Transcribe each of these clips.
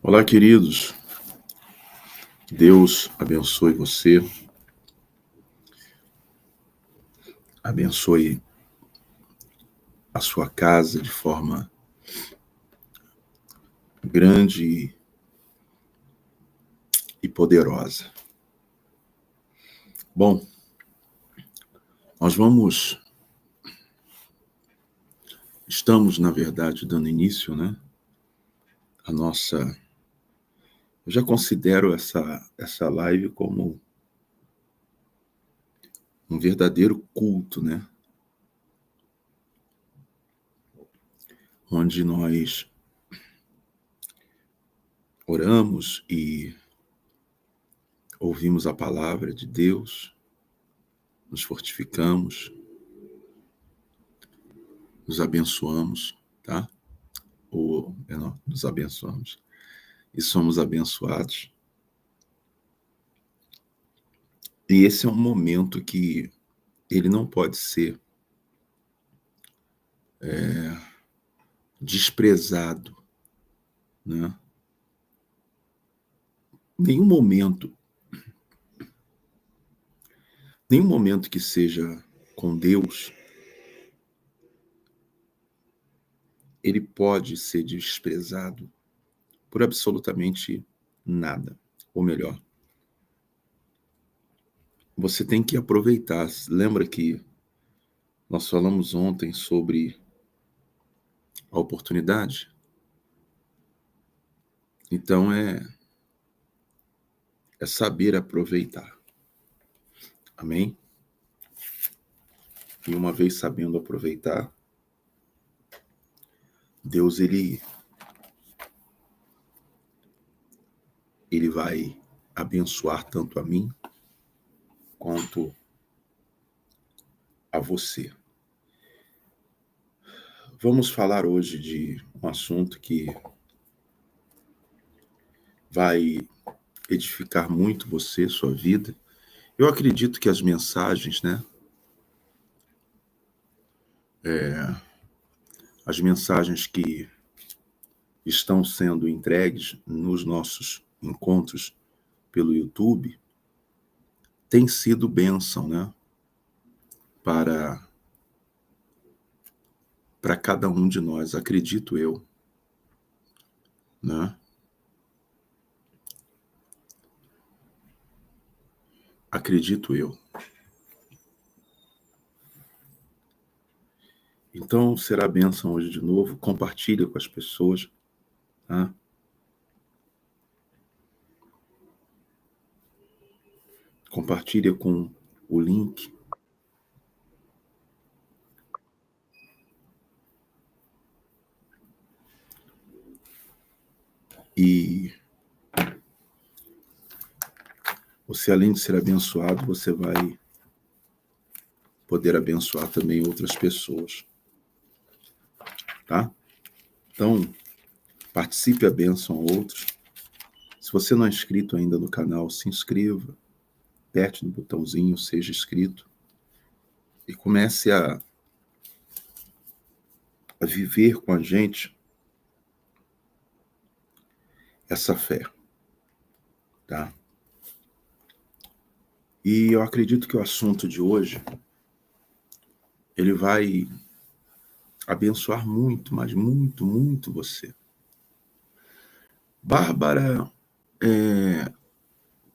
Olá, queridos. Deus abençoe você, abençoe a sua casa de forma grande e poderosa. Bom, estamos, na verdade, dando início, a nossa... Eu já considero essa live como um verdadeiro culto, onde nós oramos e ouvimos a palavra de Deus, nos fortificamos, nos abençoamos, tá? Nos abençoamos e somos abençoados. E esse é um momento que ele não pode ser desprezado, Nenhum momento que seja com Deus, ele pode ser desprezado por absolutamente nada. Ou melhor, você tem que aproveitar. Lembra que nós falamos ontem sobre a oportunidade? Então é saber aproveitar. Amém? E uma vez sabendo aproveitar, Deus, ele vai abençoar tanto a mim quanto a você. Vamos falar hoje de um assunto que vai edificar muito você, sua vida. Eu acredito que as mensagens, as mensagens que estão sendo entregues nos nossos encontros pelo YouTube, têm sido bênção, para cada um de nós, acredito eu, Acredito eu. Então, será bênção hoje de novo. Compartilha com as pessoas, tá? Compartilha com o link. E você, além de ser abençoado, você vai poder abençoar também outras pessoas, tá? Então, participe a bênção a outros. Se você não é inscrito ainda no canal, se inscreva, aperte no botãozinho, seja inscrito e comece a viver com a gente essa fé, tá? E eu acredito que o assunto de hoje, ele vai abençoar muito, mas muito, muito você. Bárbara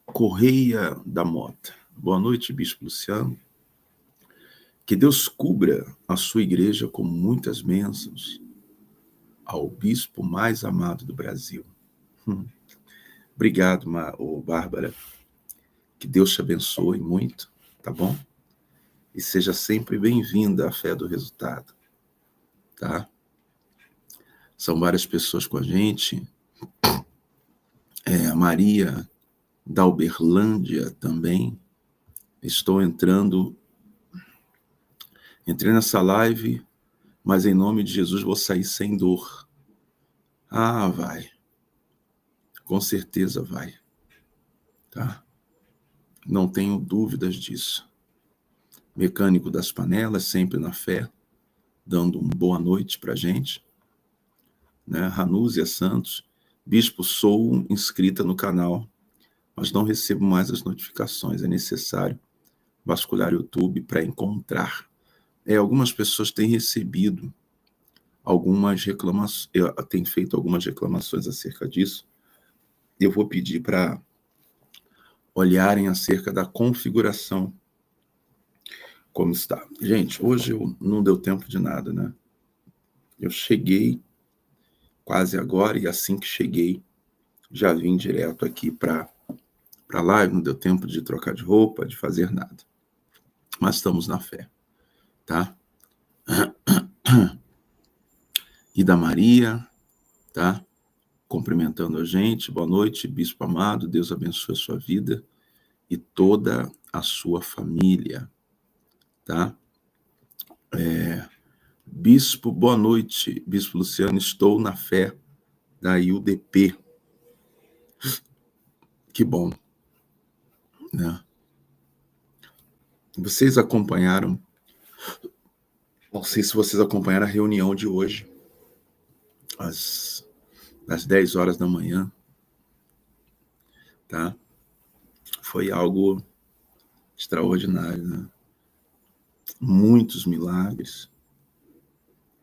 Correia da Mota. Boa noite, Bispo Luciano. Que Deus cubra a sua igreja com muitas bênçãos ao bispo mais amado do Brasil. Obrigado, Bárbara. Que Deus te abençoe muito, tá bom? E seja sempre bem-vinda à Fé do Resultado, tá? São várias pessoas com a gente. A Maria da Uberlândia também. Entrei nessa live, mas em nome de Jesus vou sair sem dor. Ah, vai. Com certeza vai. Tá? Não tenho dúvidas disso. Mecânico das Panelas, sempre na fé, dando uma boa noite pra gente. Né? Ranúzia Santos, Bispo, sou inscrita no canal, mas não recebo mais as notificações. É necessário vasculhar o YouTube para encontrar. Algumas pessoas têm recebido algumas reclamações, têm feito algumas reclamações acerca disso. Eu vou pedir para olharem acerca da configuração, como está. Gente, hoje não deu tempo de nada, né? Eu cheguei quase agora e assim que cheguei, já vim direto aqui para live, não deu tempo de trocar de roupa, de fazer nada. Mas estamos na fé, tá? E da Maria, tá? Cumprimentando a gente. Boa noite, Bispo amado. Deus abençoe a sua vida e toda a sua família, tá? Bispo, boa noite. Bispo Luciano, estou na fé da IUDP. Que bom, né? Vocês acompanharam, não sei se vocês acompanharam a reunião de hoje, às 10 horas da manhã, tá? Foi algo extraordinário, né? Muitos milagres,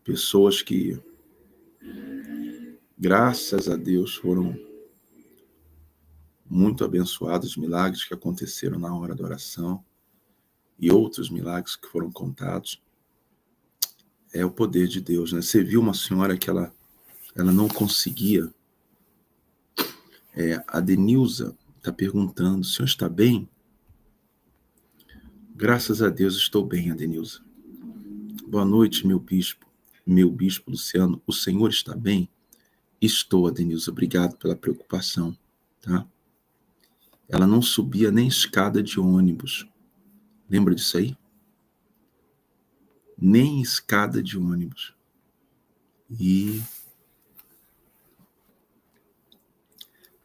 pessoas que, graças a Deus, foram muito abençoados, milagres que aconteceram na hora da oração e outros milagres que foram contados. É o poder de Deus, né? Você viu uma senhora que ela não conseguia. A Denilza está perguntando, o senhor está bem? Graças a Deus estou bem, Adenilza. Boa noite, meu bispo Luciano. O senhor está bem? Estou, Adenilza. Obrigado pela preocupação, tá? Ela não subia nem escada de ônibus. Lembra disso aí? Nem escada de ônibus. E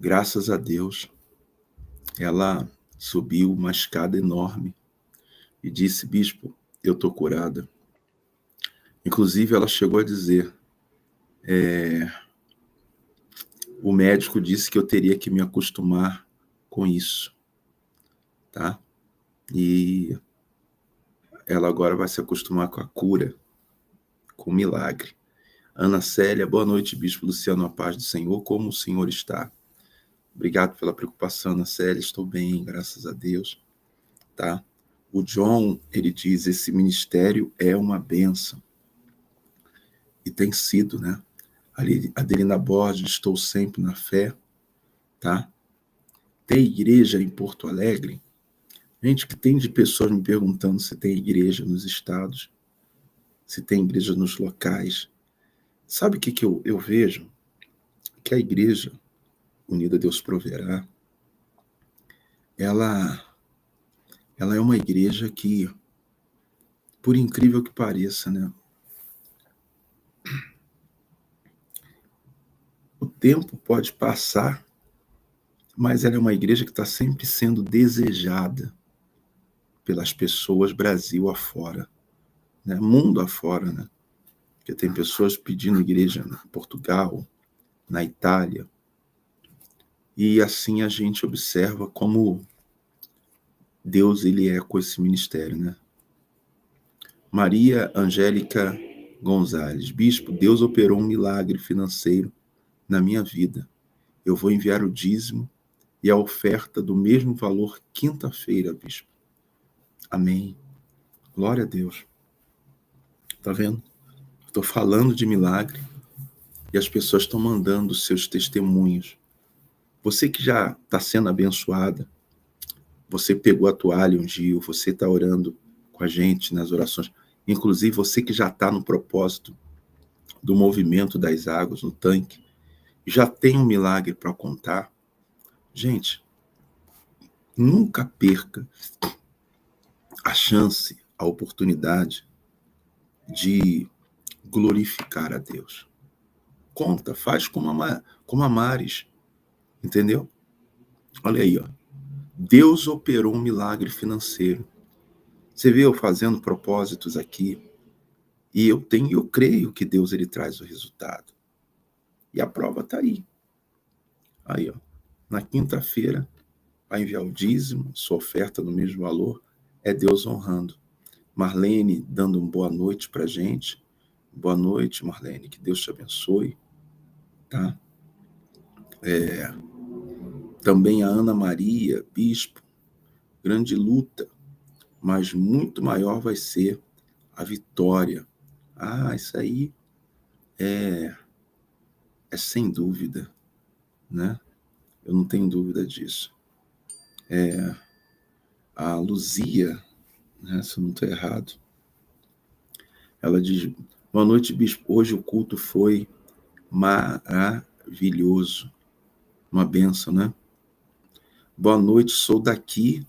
graças a Deus, ela subiu uma escada enorme e disse, bispo, eu estou curada. Inclusive, ela chegou a dizer, o médico disse que eu teria que me acostumar com isso, tá? E ela agora vai se acostumar com a cura, com o milagre. Ana Célia, boa noite, Bispo Luciano, a paz do Senhor, como o Senhor está? Obrigado pela preocupação, Ana Célia, estou bem, graças a Deus, tá? O John, ele diz, esse ministério é uma bênção. E tem sido, né? Adelina Borges, estou sempre na fé, tá? Tem igreja em Porto Alegre? Gente, que tem de pessoas me perguntando se tem igreja nos estados, se tem igreja nos locais. Sabe o que eu vejo? Que a igreja Unida Deus Proverá, ela é uma igreja que, por incrível que pareça, né? tempo pode passar, mas ela é uma igreja que está sempre sendo desejada pelas pessoas Brasil afora, né? Mundo afora, né? Porque tem pessoas pedindo igreja em Portugal, na Itália, e assim a gente observa como Deus ele é com esse ministério, né? Maria Angélica Gonzalez, bispo, Deus operou um milagre financeiro na minha vida. Eu vou enviar o dízimo e a oferta do mesmo valor quinta-feira, bispo. Amém. Glória a Deus. Tá vendo? Estou falando de milagre e as pessoas estão mandando seus testemunhos. Você que já está sendo abençoada, você pegou a toalha um dia, você está orando com a gente nas orações, inclusive você que já está no propósito do movimento das águas no tanque, já tem um milagre para contar. Gente, nunca perca a chance, a oportunidade de glorificar a Deus. Conta, faz como a Maris, entendeu? Olha aí, ó. Deus operou um milagre financeiro. Você vê eu fazendo propósitos aqui, e eu creio que Deus ele traz o resultado. E a prova está aí. Aí, ó. Na quinta-feira, vai enviar o dízimo, sua oferta no mesmo valor, é Deus honrando. Marlene dando uma boa noite pra gente. Boa noite, Marlene, que Deus te abençoe, tá? Também a Ana Maria, bispo, grande luta, mas muito maior vai ser a vitória. Ah, isso aí é sem dúvida, né? Eu não tenho dúvida disso. A Luzia, né, se eu não estou errado, ela diz, boa noite, bispo, hoje o culto foi maravilhoso, uma bênção, né? Boa noite, sou daqui,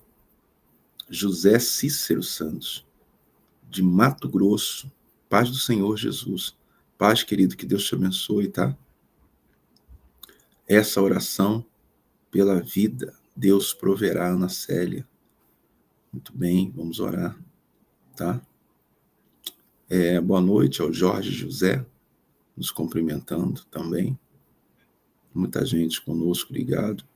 José Cícero Santos, de Mato Grosso, paz do Senhor Jesus, paz, querido, que Deus te abençoe, tá? Essa oração pela vida, Deus proverá, Ana Célia. Muito bem, vamos orar, tá? Boa noite ao Jorge José, nos cumprimentando também. Muita gente conosco, ligado.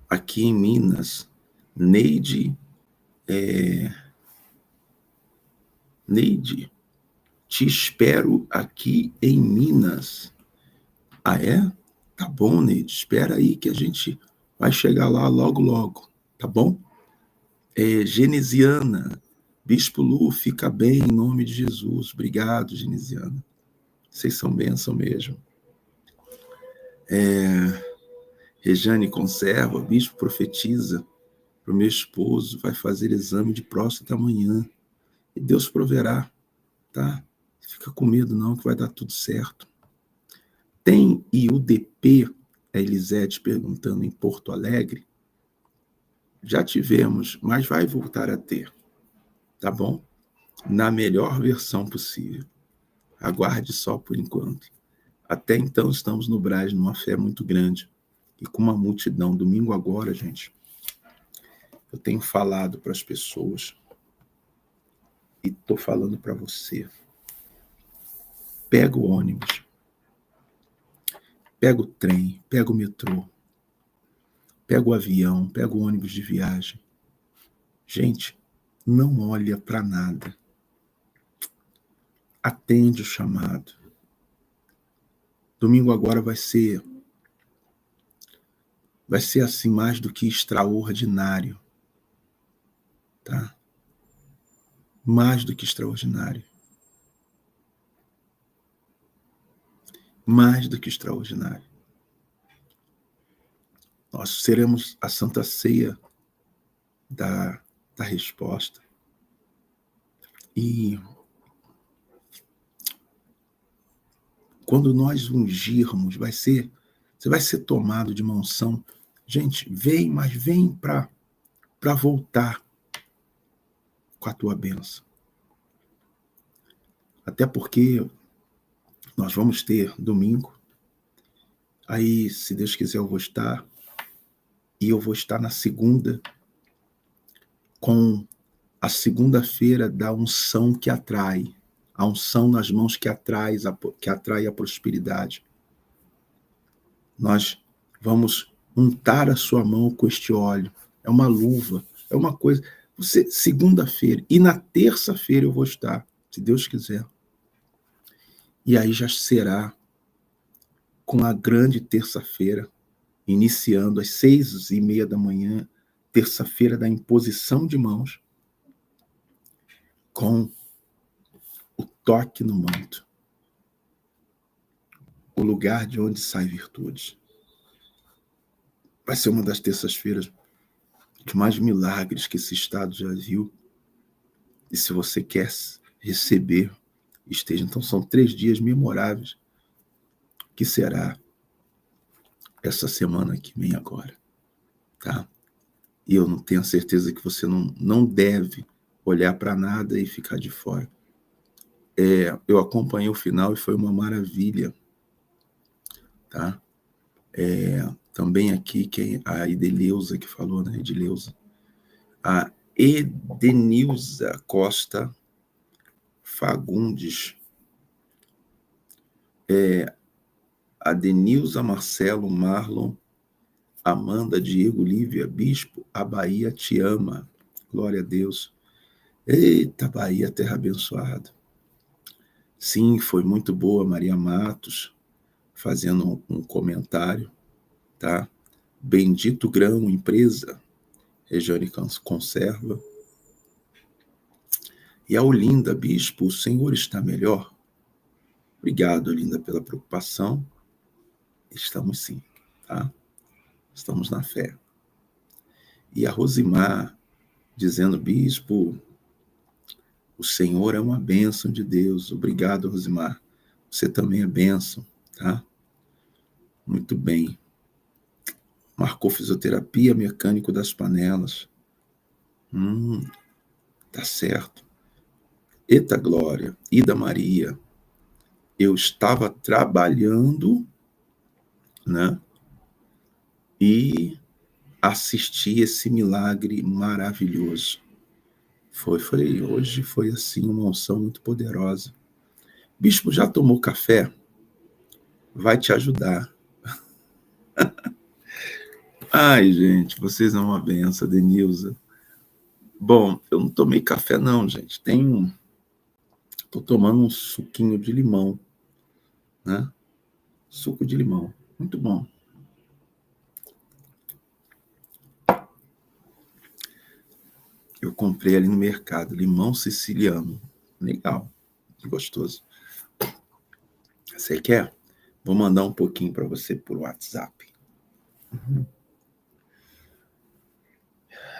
Aqui em Minas, Neide, te espero aqui em Minas. Ah, é? Tá bom, Neide, espera aí que a gente vai chegar lá logo, logo, tá bom? Genesiana, Bispo Lu, fica bem em nome de Jesus. Obrigado, Genesiana. Vocês são bênção mesmo. Rejane conserva, Bispo profetiza para o meu esposo, vai fazer exame de próstata amanhã. E Deus proverá, tá? Fica com medo não, que vai dar tudo certo. Tem IUDP, a Elisete perguntando, em Porto Alegre? Já tivemos, mas vai voltar a ter, tá bom? Na melhor versão possível. Aguarde só por enquanto. Até então estamos no Brás numa fé muito grande e com uma multidão. Domingo agora, gente, eu tenho falado para as pessoas e estou falando para você. Pega o ônibus, pega o trem, pega o metrô, pega o avião, pega o ônibus de viagem. Gente, não olha para nada. Atende o chamado. Domingo agora vai ser assim mais do que extraordinário, tá? Mais do que extraordinário. Mais do que extraordinário. Nós seremos a Santa Ceia da resposta. E quando nós ungirmos, você vai ser tomado de uma unção. Gente, vem, mas vem para voltar com a tua bênção. Até porque nós vamos ter domingo Aí, se Deus quiser, eu vou estar. E eu vou estar na segunda, com a segunda-feira da unção que atrai. A unção nas mãos que atrai a prosperidade. Nós vamos untar a sua mão com este óleo. É uma luva, é uma coisa. Você, segunda-feira, e na terça-feira eu vou estar, se Deus quiser. E aí já será com a grande terça-feira, iniciando às 6:30 da manhã, terça-feira da imposição de mãos, com o toque no manto, o lugar de onde sai virtude. Vai ser uma das terças-feiras de mais milagres que esse estado já viu. E se você quer receber, esteja. Então são 3 dias memoráveis, que será essa semana que vem agora, tá? E eu não tenho certeza que você não deve olhar para nada e ficar de fora. Eu acompanhei o final e foi uma maravilha, tá? Também aqui, a Edeleuza que falou, né? Edeleuza. A Edenilza Costa Fagundes. A Denilza, Marcelo, Marlon, Amanda, Diego, Lívia, Bispo, a Bahia te ama. Glória a Deus. Eita, Bahia, terra abençoada. Sim, foi muito boa, Maria Matos, fazendo um comentário, tá? Bendito Grão, empresa, Regiane Conserva. E a Olinda, Bispo, o Senhor está melhor? Obrigado, Olinda, pela preocupação. Estamos sim, tá? Estamos na fé. E a Rosimar, dizendo, Bispo, o Senhor é uma bênção de Deus. Obrigado, Rosimar. Você também é bênção, tá? Muito bem. Marcou fisioterapia, mecânico das panelas. Tá certo. Eita glória. Ida Maria. Eu estava trabalhando, né? E assisti esse milagre maravilhoso. Hoje foi assim uma unção muito poderosa. Bispo, já tomou café? Vai te ajudar. Ai, gente, vocês são uma benção, Denilza. Bom, eu não tomei café não, gente. Tô tomando um suquinho de limão, né? Suco de limão, muito bom. Eu comprei ali no mercado, limão siciliano. Legal, gostoso. Você quer? Vou mandar um pouquinho para você por WhatsApp.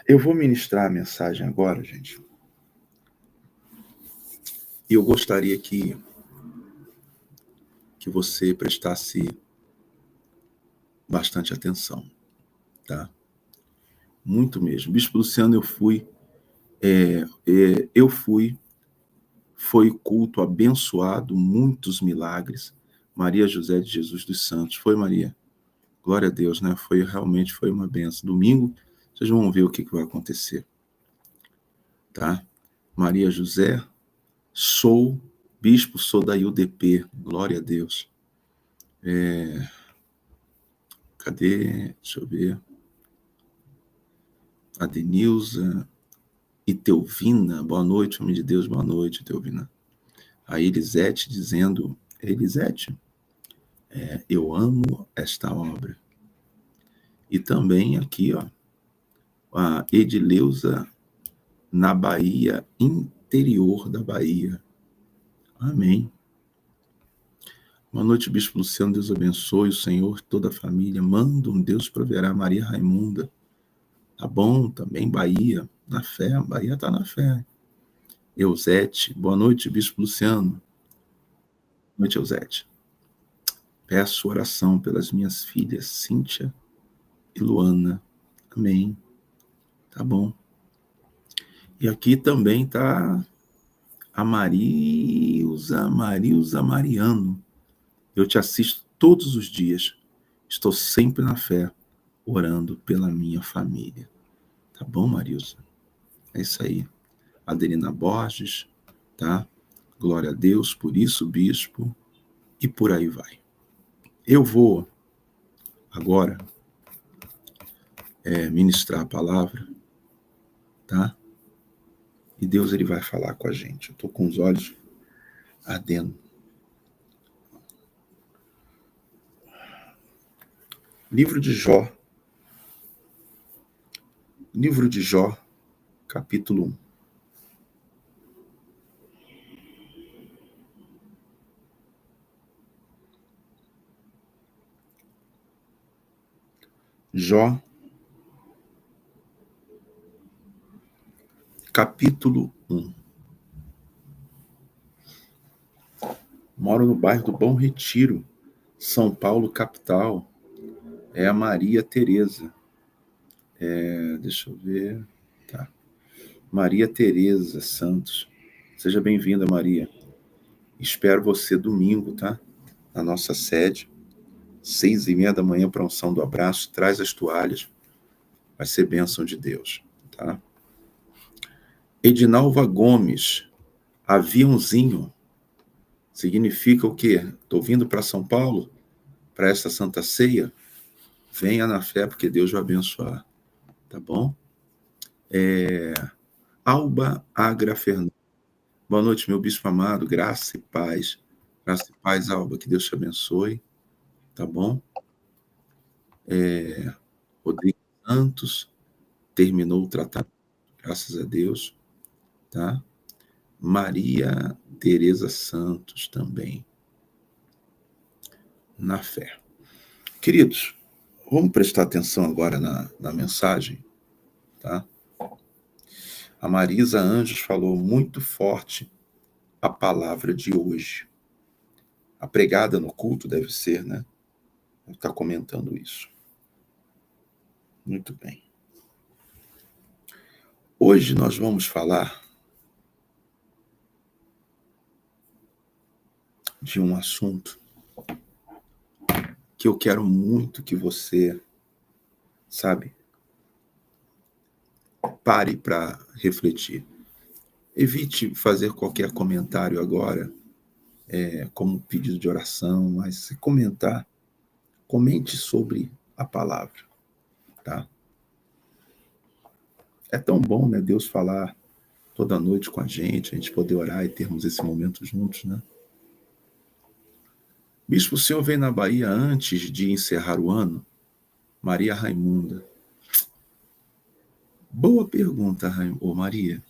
Eu vou ministrar a mensagem agora, gente. E eu gostaria que você prestasse bastante atenção, tá? Muito mesmo. Bispo Luciano, foi culto abençoado, muitos milagres. Maria José de Jesus dos Santos. Foi, Maria? Glória a Deus, né? Realmente foi uma benção. Domingo, vocês vão ver o que vai acontecer. Tá? Maria José, sou da UDP. Glória a Deus. Cadê? Deixa eu ver. A Denilza e Teovina. Boa noite, homem de Deus. Boa noite, Teovina. A Elisete dizendo, Elisete, eu amo esta obra. E também aqui, ó, a Edileuza na Bahia, interior da Bahia. Amém. Boa noite, Bispo Luciano. Deus abençoe o Senhor, toda a família. Manda um Deus proverá. Maria Raimunda. Tá bom, também Bahia. Na fé, Bahia tá na fé. Eusete. Boa noite, Bispo Luciano. Boa noite, Eusete. Peço oração pelas minhas filhas, Cíntia e Luana. Amém. Tá bom. E aqui também tá a Marilza Mariano. Eu te assisto todos os dias. Estou sempre na fé, orando pela minha família. Tá bom, Marilza? É isso aí. Adelina Borges, tá? Glória a Deus por isso, bispo, e por aí vai. Eu vou agora ministrar a palavra, tá? E Deus ele vai falar com a gente. Eu tô com os olhos ardendo. Livro de Jó. Livro de Jó, capítulo 1. Jó, capítulo 1. Moro no bairro do Bom Retiro, São Paulo, capital. É a Maria Tereza. Deixa eu ver. Tá. Maria Tereza Santos. Seja bem-vinda, Maria. Espero você domingo, tá? Na nossa sede, 6:30 da manhã para a unção do abraço. Traz as toalhas. Vai ser bênção de Deus, tá? Edinalva Gomes. Aviãozinho. Significa o quê? Estou vindo para São Paulo para essa Santa Ceia. Venha na fé, porque Deus vai abençoar. Tá bom? Alba Agra Fernandes. Boa noite, meu bispo amado. Graça e paz. Graça e paz, Alba. Que Deus te abençoe. Tá bom? Rodrigo Santos terminou o tratamento. Graças a Deus. Tá? Maria Tereza Santos também. Na fé. Queridos, vamos prestar atenção agora na mensagem. Tá? A Marisa Anjos falou muito forte a palavra de hoje. A pregada no culto deve ser, né? Está comentando isso. Muito bem. Hoje nós vamos falar de um assunto que eu quero muito que você, sabe, pare para refletir. Evite fazer qualquer comentário agora, como pedido de oração, mas se comentar, comente sobre a palavra, tá? É tão bom, né, Deus falar toda noite com a gente poder orar e termos esse momento juntos, né? Bispo, o senhor veio na Bahia antes de encerrar o ano? Maria Raimunda. Boa pergunta, Maria.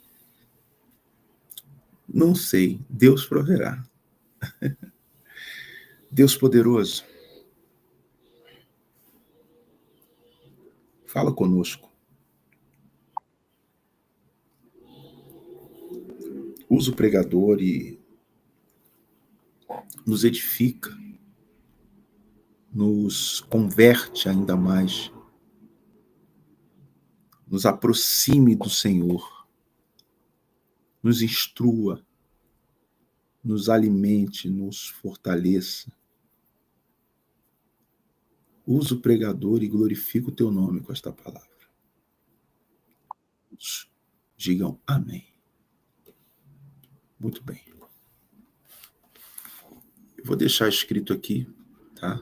Não sei, Deus proverá. Deus poderoso, fala conosco. Usa o pregador e nos edifica, nos converte ainda mais, nos aproxime do Senhor, nos instrua, nos alimente, nos fortaleça. Usa o pregador e glorifica o teu nome com esta palavra. Digam amém. Muito bem. Eu vou deixar escrito aqui, tá?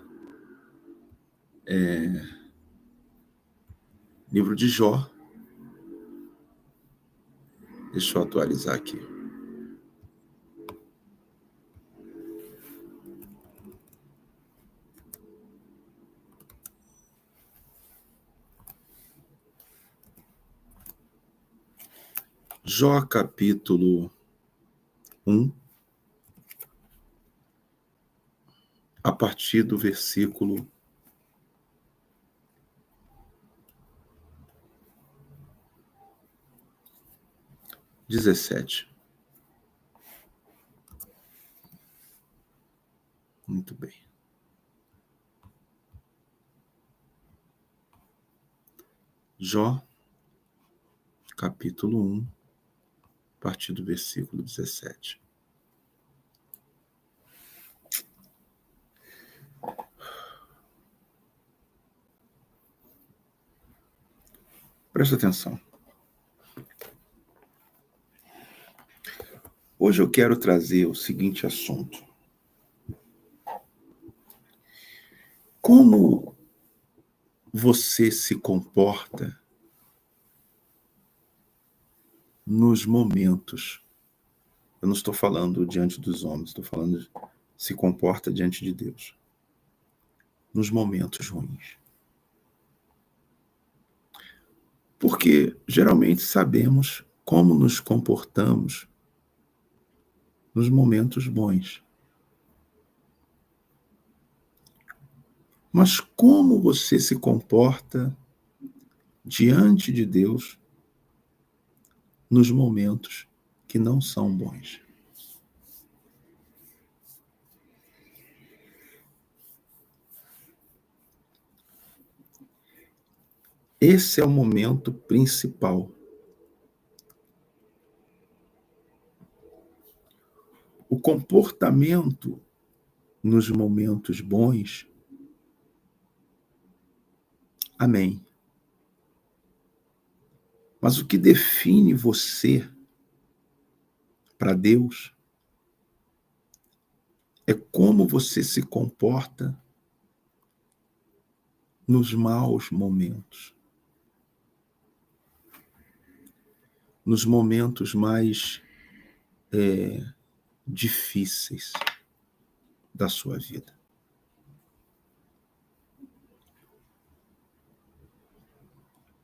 Livro de Jó. Deixa eu atualizar aqui. Jó capítulo 1, a partir do versículo 17. Muito bem. Jó, capítulo 1, a partir do versículo 17. Presta atenção. Hoje eu quero trazer o seguinte assunto. Como você se comporta nos momentos? Eu não estou falando diante dos homens, estou falando de se comporta diante de Deus. Nos momentos ruins. Porque geralmente sabemos como nos comportamos nos momentos bons. Mas como você se comporta diante de Deus nos momentos que não são bons? Esse é o momento principal. O comportamento nos momentos bons, amém. Mas o que define você para Deus é como você se comporta nos maus momentos. Nos momentos mais difíceis da sua vida.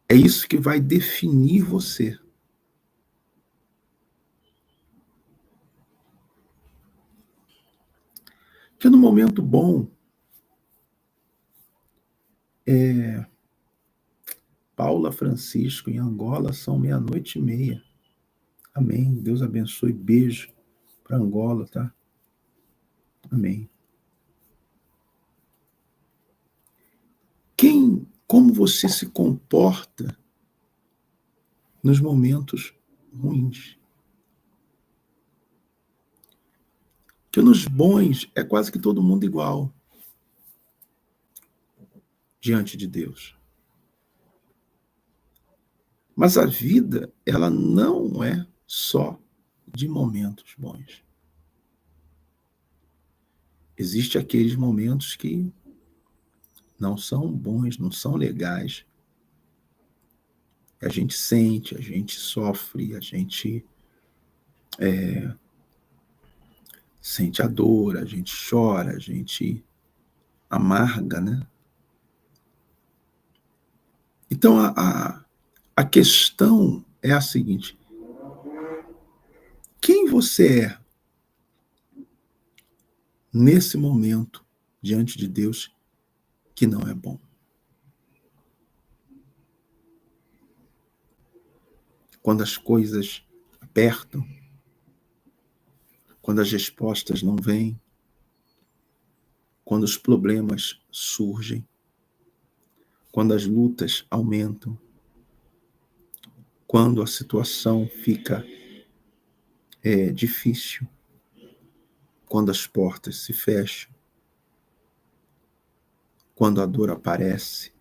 É isso que vai definir você. Porque no momento bom, Paula Francisco, em Angola, são 00:30. Amém. Deus abençoe. Beijo para Angola, tá? Amém. Como você se comporta nos momentos ruins? Porque nos bons é quase que todo mundo igual diante de Deus. Mas a vida, ela não é só de momentos bons. Existem aqueles momentos que não são bons, não são legais. A gente sente, a gente sofre, a gente sente a dor, a gente chora, a gente amarga, né? Então, a questão é a seguinte: quem você é nesse momento diante de Deus que não é bom? Quando as coisas apertam, quando as respostas não vêm, quando os problemas surgem, quando as lutas aumentam, quando a situação fica difícil, quando as portas se fecham, quando a dor aparece,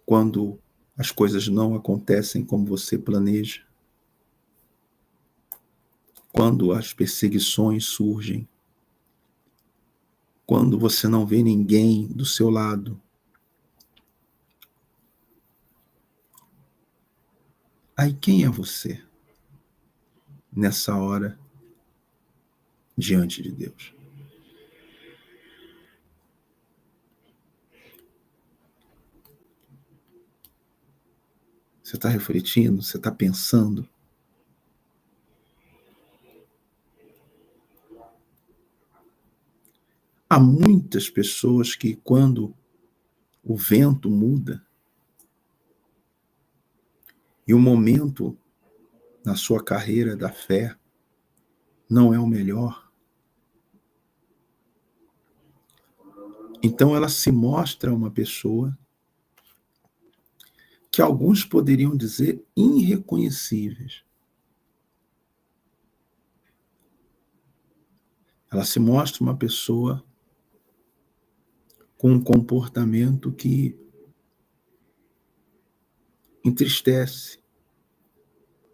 quando as coisas não acontecem como você planeja, quando as perseguições surgem, quando você não vê ninguém do seu lado, aí quem é você nessa hora diante de Deus? Você está refletindo? Você está pensando? Há muitas pessoas que, quando o vento muda e o momento na sua carreira da fé não é o melhor, então ela se mostra uma pessoa que alguns poderiam dizer irreconhecíveis. Ela se mostra uma pessoa com um comportamento que entristece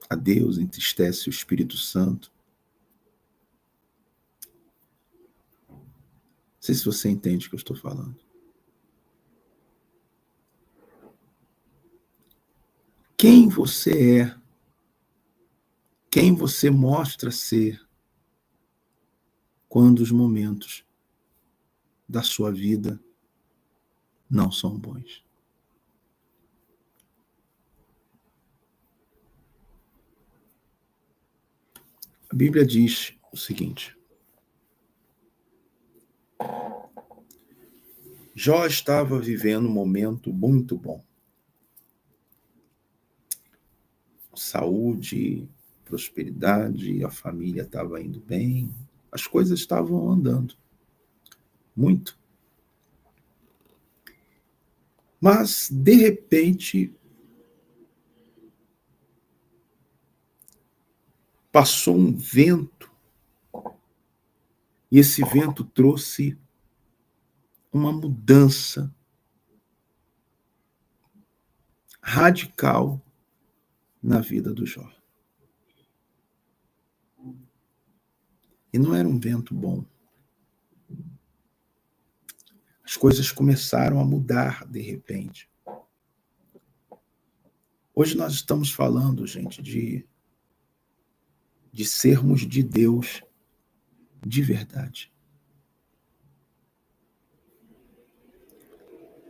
a Deus, entristece o Espírito Santo. Não sei se você entende o que eu estou falando. Quem você é, quem você mostra ser, quando os momentos da sua vida não são bons. A Bíblia diz o seguinte: Jó estava vivendo um momento muito bom. Saúde, prosperidade, a família estava indo bem, as coisas estavam andando muito. Mas, de repente, passou um vento, e esse vento trouxe uma mudança radical na vida do Jó. E não era um vento bom. As coisas começaram a mudar de repente. Hoje nós estamos falando, gente, de sermos de Deus de verdade.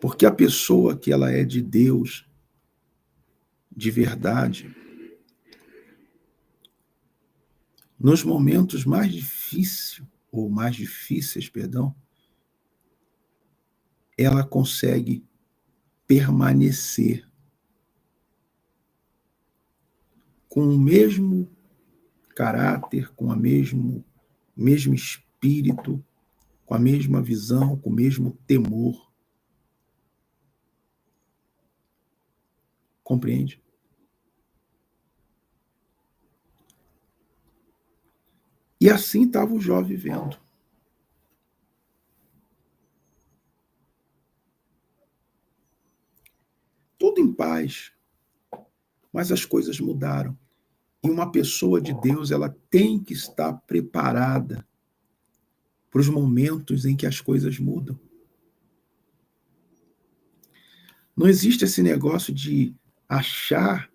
Porque a pessoa que ela é de Deus de verdade, nos momentos mais difíceis, ela consegue permanecer com o mesmo caráter, com o mesmo espírito, com a mesma visão, com o mesmo temor. Compreende? E assim estava o Jó vivendo. Tudo em paz, mas as coisas mudaram. E uma pessoa de Deus, ela tem que estar preparada para os momentos em que as coisas mudam. Não existe esse negócio de achar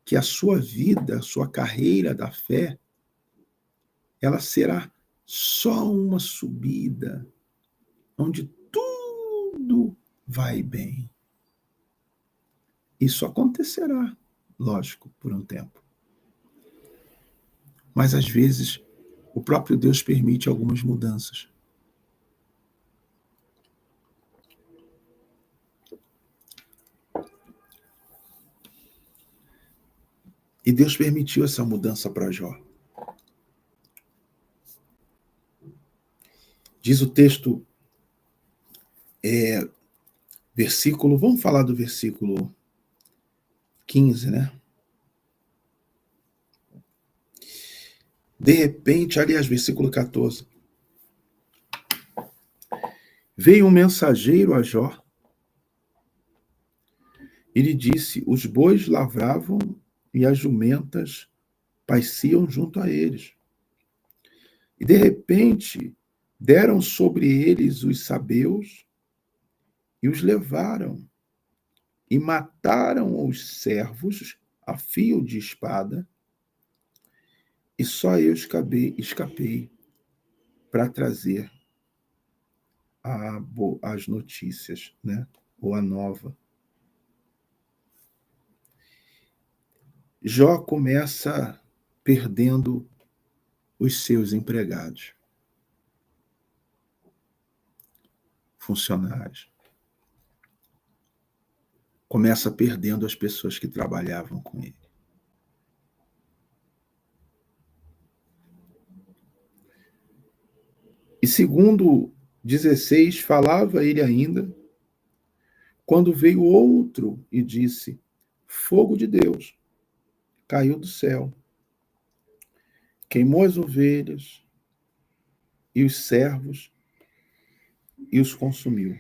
que a sua vida, a sua carreira da fé, ela será só uma subida, onde tudo vai bem. Isso acontecerá, lógico, por um tempo. Mas, às vezes, o próprio Deus permite algumas mudanças. E Deus permitiu essa mudança para Jó. Diz o texto, vamos falar do versículo 15, né? De repente, aliás, versículo 14. Veio um mensageiro a Jó e lhe disse: os bois lavravam e as jumentas pasciam junto a eles. E de repente deram sobre eles os sabeus e os levaram e mataram os servos a fio de espada, e só eu escapei para trazer as notícias, né? Ou a nova. Jó começa perdendo os seus empregados, funcionários. Começa perdendo as pessoas que trabalhavam com ele. E segundo 16, falava ele ainda, quando veio outro e disse: fogo de Deus caiu do céu, queimou as ovelhas e os servos e os consumiu.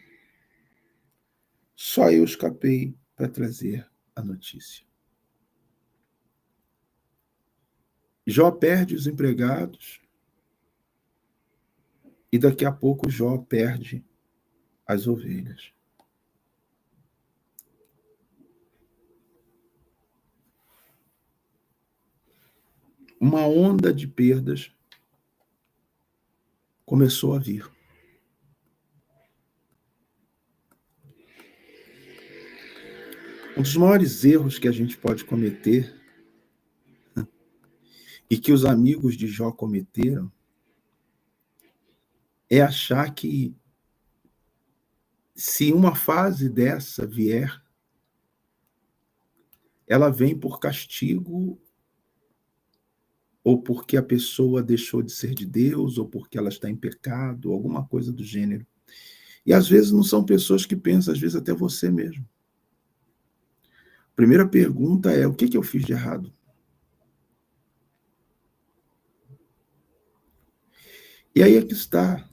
Só eu escapei para trazer a notícia. Jó perde os empregados e daqui a pouco Jó perde as ovelhas. Uma onda de perdas começou a vir. Um dos maiores erros que a gente pode cometer, e que os amigos de Jó cometeram, é achar que se uma fase dessa vier, ela vem por castigo, ou porque a pessoa deixou de ser de Deus, ou porque ela está em pecado, alguma coisa do gênero. E às vezes não são pessoas que pensam, às vezes até você mesmo. A primeira pergunta é: o que eu fiz de errado? E aí é que está.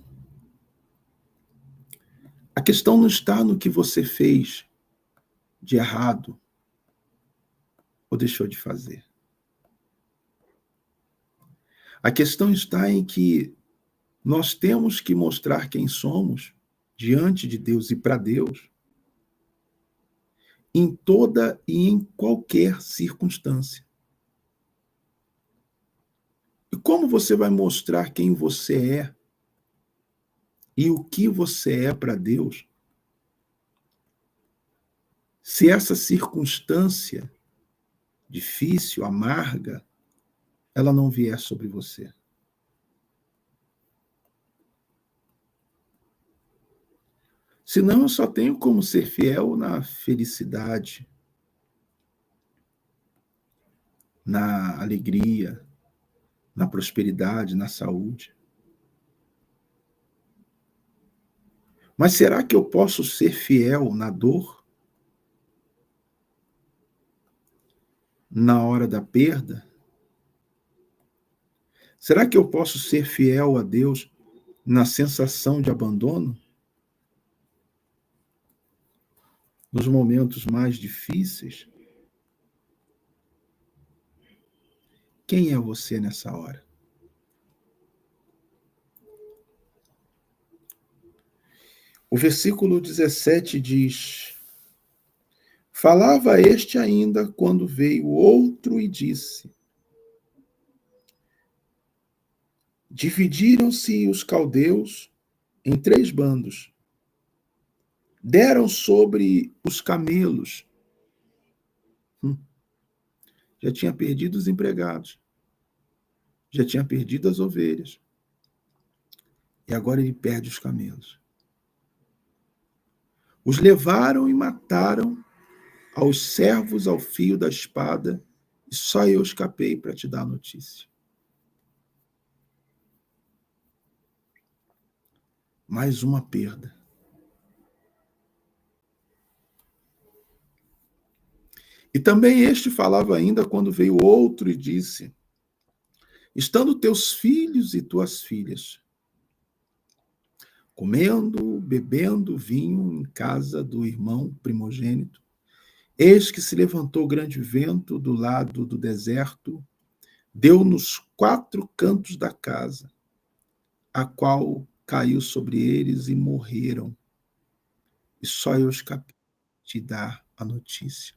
A questão não está no que você fez de errado ou deixou de fazer. A questão está em que nós temos que mostrar quem somos diante de Deus e para Deus em toda e em qualquer circunstância. E como você vai mostrar quem você é e o que você é para Deus se essa circunstância difícil, amarga, ela não vier sobre você? Senão eu só tenho como ser fiel na felicidade, na alegria, na prosperidade, na saúde. Mas será que eu posso ser fiel na dor? Na hora da perda? Será que eu posso ser fiel a Deus na sensação de abandono? Nos momentos mais difíceis? Quem é você nessa hora? O versículo 17 diz: falava este ainda quando veio outro e disse: dividiram-se os caldeus em 3 bandos, deram sobre os camelos. Já tinha perdido os empregados, já tinha perdido as ovelhas, e agora ele perde os camelos. Os levaram e mataram aos servos ao fio da espada, e só eu escapei para te dar a notícia. Mais uma perda. E também este falava ainda quando veio outro e disse: estando teus filhos e tuas filhas comendo, bebendo vinho em casa do irmão primogênito, eis que se levantou grande vento do lado do deserto, deu nos 4 cantos da casa, a qual caiu sobre eles e morreram. E só eu escapei de te dar a notícia.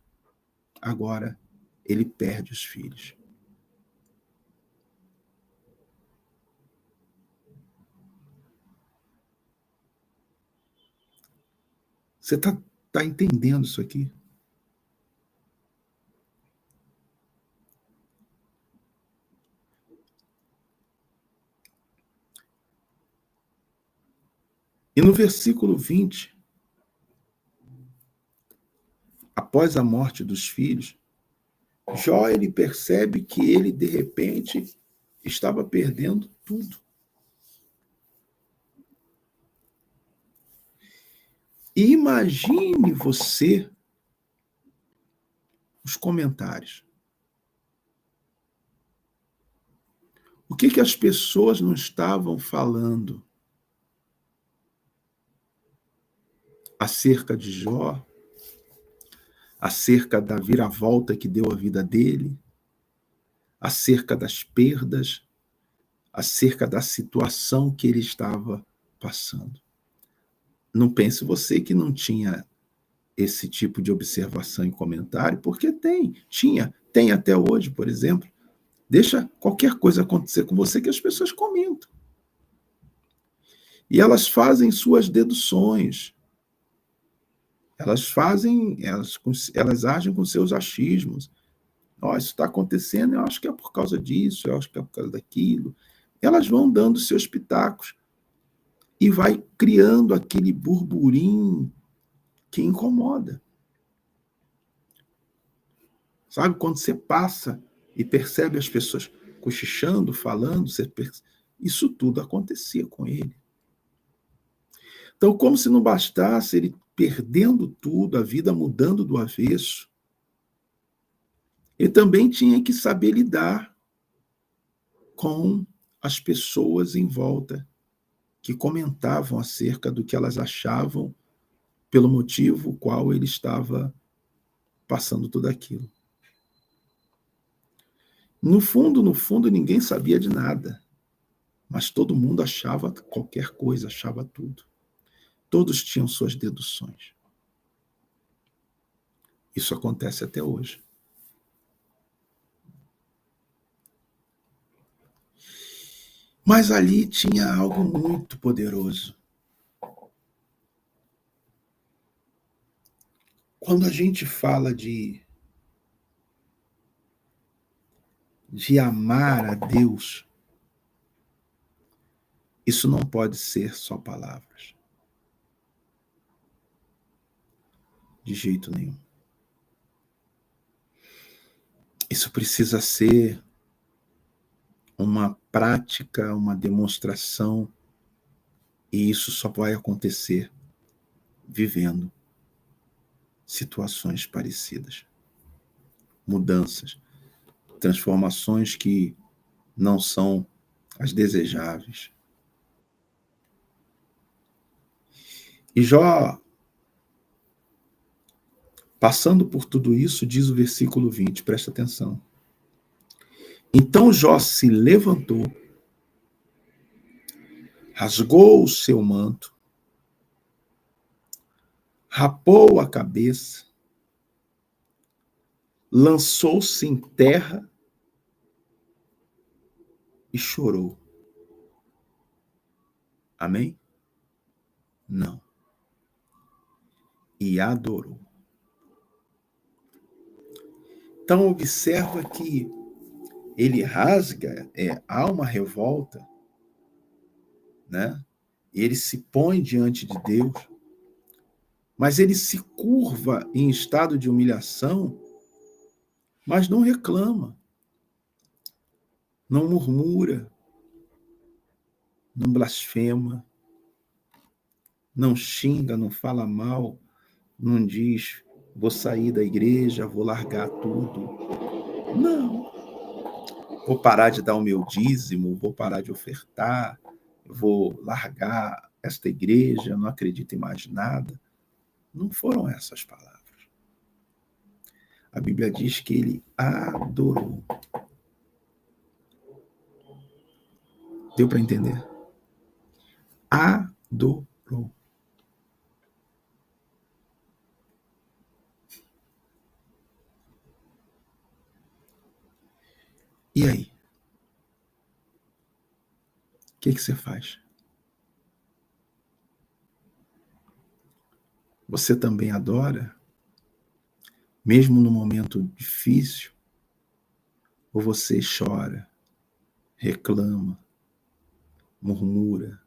Agora ele perde os filhos. Você está entendendo isso aqui? E no versículo 20, após a morte dos filhos, Jó ele percebe que ele, de repente, estava perdendo tudo. E imagine você os comentários. O que as pessoas não estavam falando acerca de Jó, acerca da viravolta que deu a vida dele, acerca das perdas, acerca da situação que ele estava passando. Não pense você que não tinha esse tipo de observação e comentário, porque tem até hoje, por exemplo. Deixa qualquer coisa acontecer com você que as pessoas comentam. E elas fazem suas deduções. Elas agem com seus achismos. Isso está acontecendo, eu acho que é por causa disso, eu acho que é por causa daquilo. Elas vão dando seus pitacos e vai criando aquele burburinho que incomoda. Sabe, quando você passa e percebe as pessoas cochichando, falando, isso tudo acontecia com ele. Então, como se não bastasse ele perdendo tudo, a vida mudando do avesso, ele também tinha que saber lidar com as pessoas em volta que comentavam acerca do que elas achavam pelo motivo qual ele estava passando tudo aquilo. No fundo, ninguém sabia de nada, mas todo mundo achava qualquer coisa, achava tudo. Todos tinham suas deduções. Isso acontece até hoje. Mas ali tinha algo muito poderoso. Quando a gente fala de amar a Deus, isso não pode ser só palavras. De jeito nenhum. Isso precisa ser uma prática, uma demonstração, e isso só vai acontecer vivendo situações parecidas. Mudanças, transformações que não são as desejáveis. E Jó, passando por tudo isso, diz o versículo 20, presta atenção. Então Jó se levantou, rasgou o seu manto, rapou a cabeça, lançou-se em terra e chorou. Amém? Não. E adorou. Então observa que ele rasga, há uma revolta, né? Ele se põe diante de Deus, mas ele se curva em estado de humilhação, mas não reclama, não murmura, não blasfema, não xinga, não fala mal, não diz, vou sair da igreja, vou largar tudo. Não. Vou parar de dar o meu dízimo, vou parar de ofertar, vou largar esta igreja, não acredito em mais nada. Não foram essas palavras. A Bíblia diz que ele adorou. Deu para entender? Adorou. E aí? O que você faz? Você também adora? Mesmo no momento difícil? Ou você chora, reclama, murmura,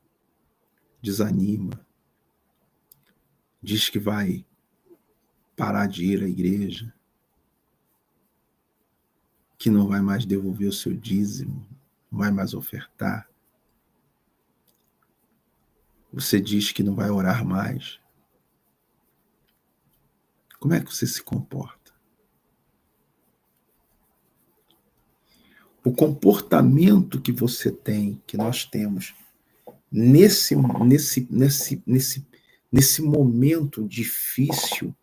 desanima, diz que vai parar de ir à igreja, que não vai mais devolver o seu dízimo, não vai mais ofertar? Você diz que não vai orar mais. Como é que você se comporta? O comportamento que você tem, que nós temos nesse momento difícil,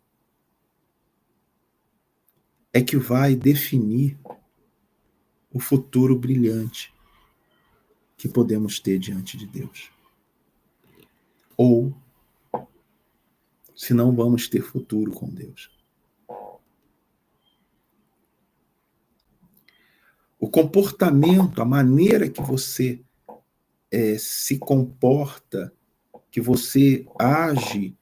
é que vai definir o futuro brilhante que podemos ter diante de Deus. Ou se não vamos ter futuro com Deus. O comportamento, a maneira que você se comporta, que você age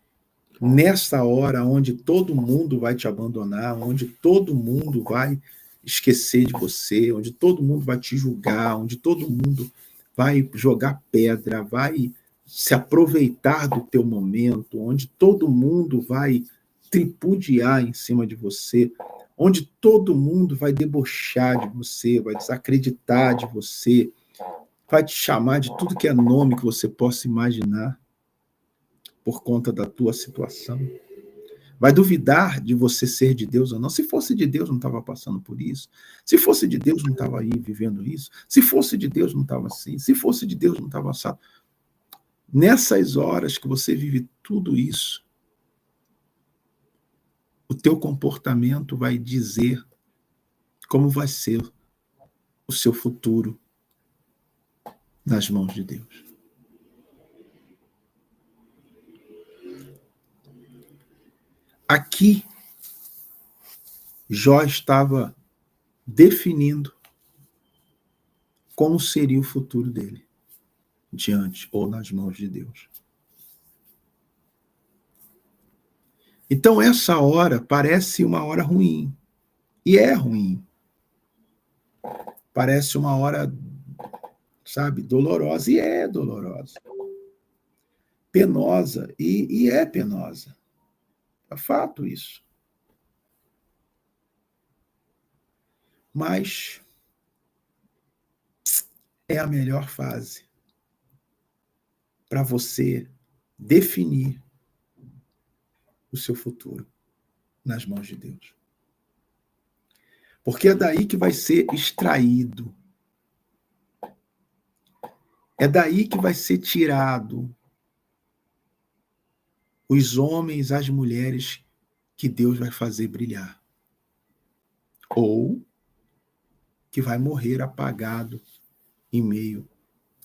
nessa hora onde todo mundo vai te abandonar, onde todo mundo vai esquecer de você, onde todo mundo vai te julgar, onde todo mundo vai jogar pedra, vai se aproveitar do teu momento, onde todo mundo vai tripudiar em cima de você, onde todo mundo vai debochar de você, vai desacreditar de você, vai te chamar de tudo que é nome que você possa imaginar por conta da tua situação. Vai duvidar de você ser de Deus ou não. Se fosse de Deus, não estava passando por isso. Se fosse de Deus, não estava aí vivendo isso. Se fosse de Deus, não estava assim. Se fosse de Deus, não estava assado. Nessas horas que você vive tudo isso, o teu comportamento vai dizer como vai ser o seu futuro nas mãos de Deus. Aqui, Jó estava definindo como seria o futuro dele, diante ou nas mãos de Deus. Então, essa hora parece uma hora ruim, e é ruim. Parece uma hora, sabe, dolorosa, e é dolorosa. Penosa, e é penosa. É fato isso. Mas é a melhor fase para você definir o seu futuro nas mãos de Deus. Porque é daí que vai ser extraído. É daí que vai ser tirado os homens, as mulheres que Deus vai fazer brilhar. Ou que vai morrer apagado em meio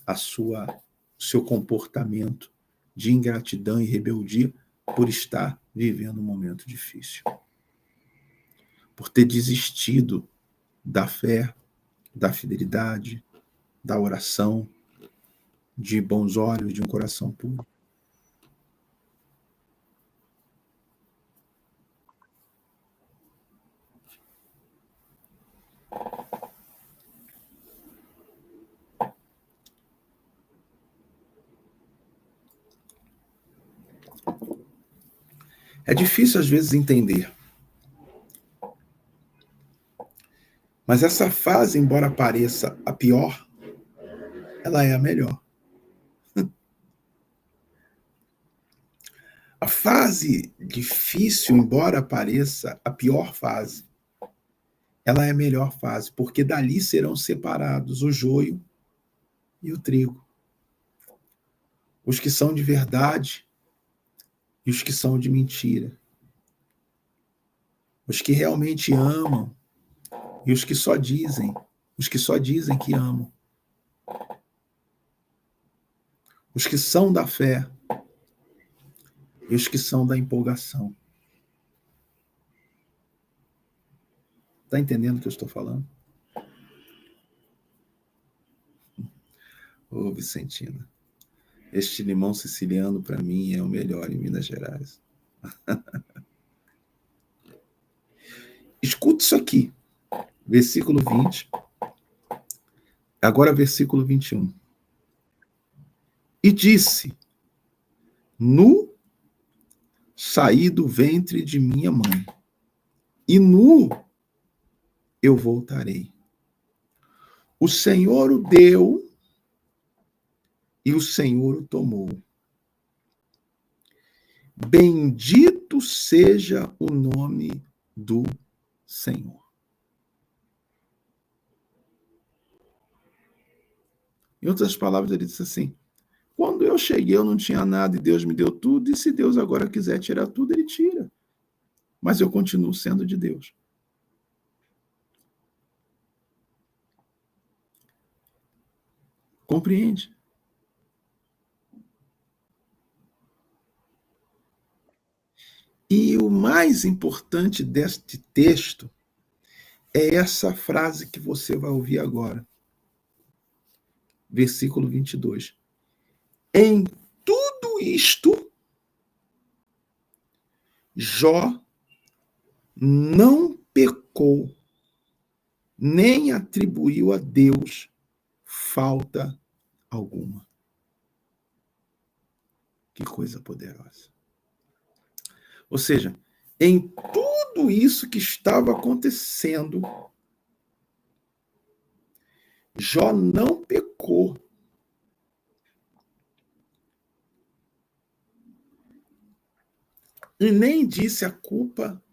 a seu comportamento de ingratidão e rebeldia por estar vivendo um momento difícil. Por ter desistido da fé, da fidelidade, da oração, de bons olhos, de um coração puro. É difícil às vezes entender. Mas essa fase, embora pareça a pior, ela é a melhor. A fase difícil, embora pareça a pior fase, ela é a melhor fase, porque dali serão separados o joio e o trigo. Os que são de verdade e os que são de mentira. Os que realmente amam e os que só dizem que amam. Os que são da fé e os que são da empolgação. Está entendendo o que eu estou falando? Ô, Vicentina, este limão siciliano, para mim, é o melhor em Minas Gerais. Escuta isso aqui. Versículo 20. Agora, versículo 21. E disse: nu saí do ventre de minha mãe, e nu eu voltarei. O Senhor o deu, e o Senhor o tomou. Bendito seja o nome do Senhor. Em outras palavras, ele disse assim: quando eu cheguei, eu não tinha nada e Deus me deu tudo, e se Deus agora quiser tirar tudo, ele tira. Mas eu continuo sendo de Deus. Compreende? E o mais importante deste texto é essa frase que você vai ouvir agora. Versículo 22. Em tudo isto, Jó não pecou, nem atribuiu a Deus falta alguma. Que coisa poderosa. Ou seja, em tudo isso que estava acontecendo, Jó não pecou. E nem disse a culpa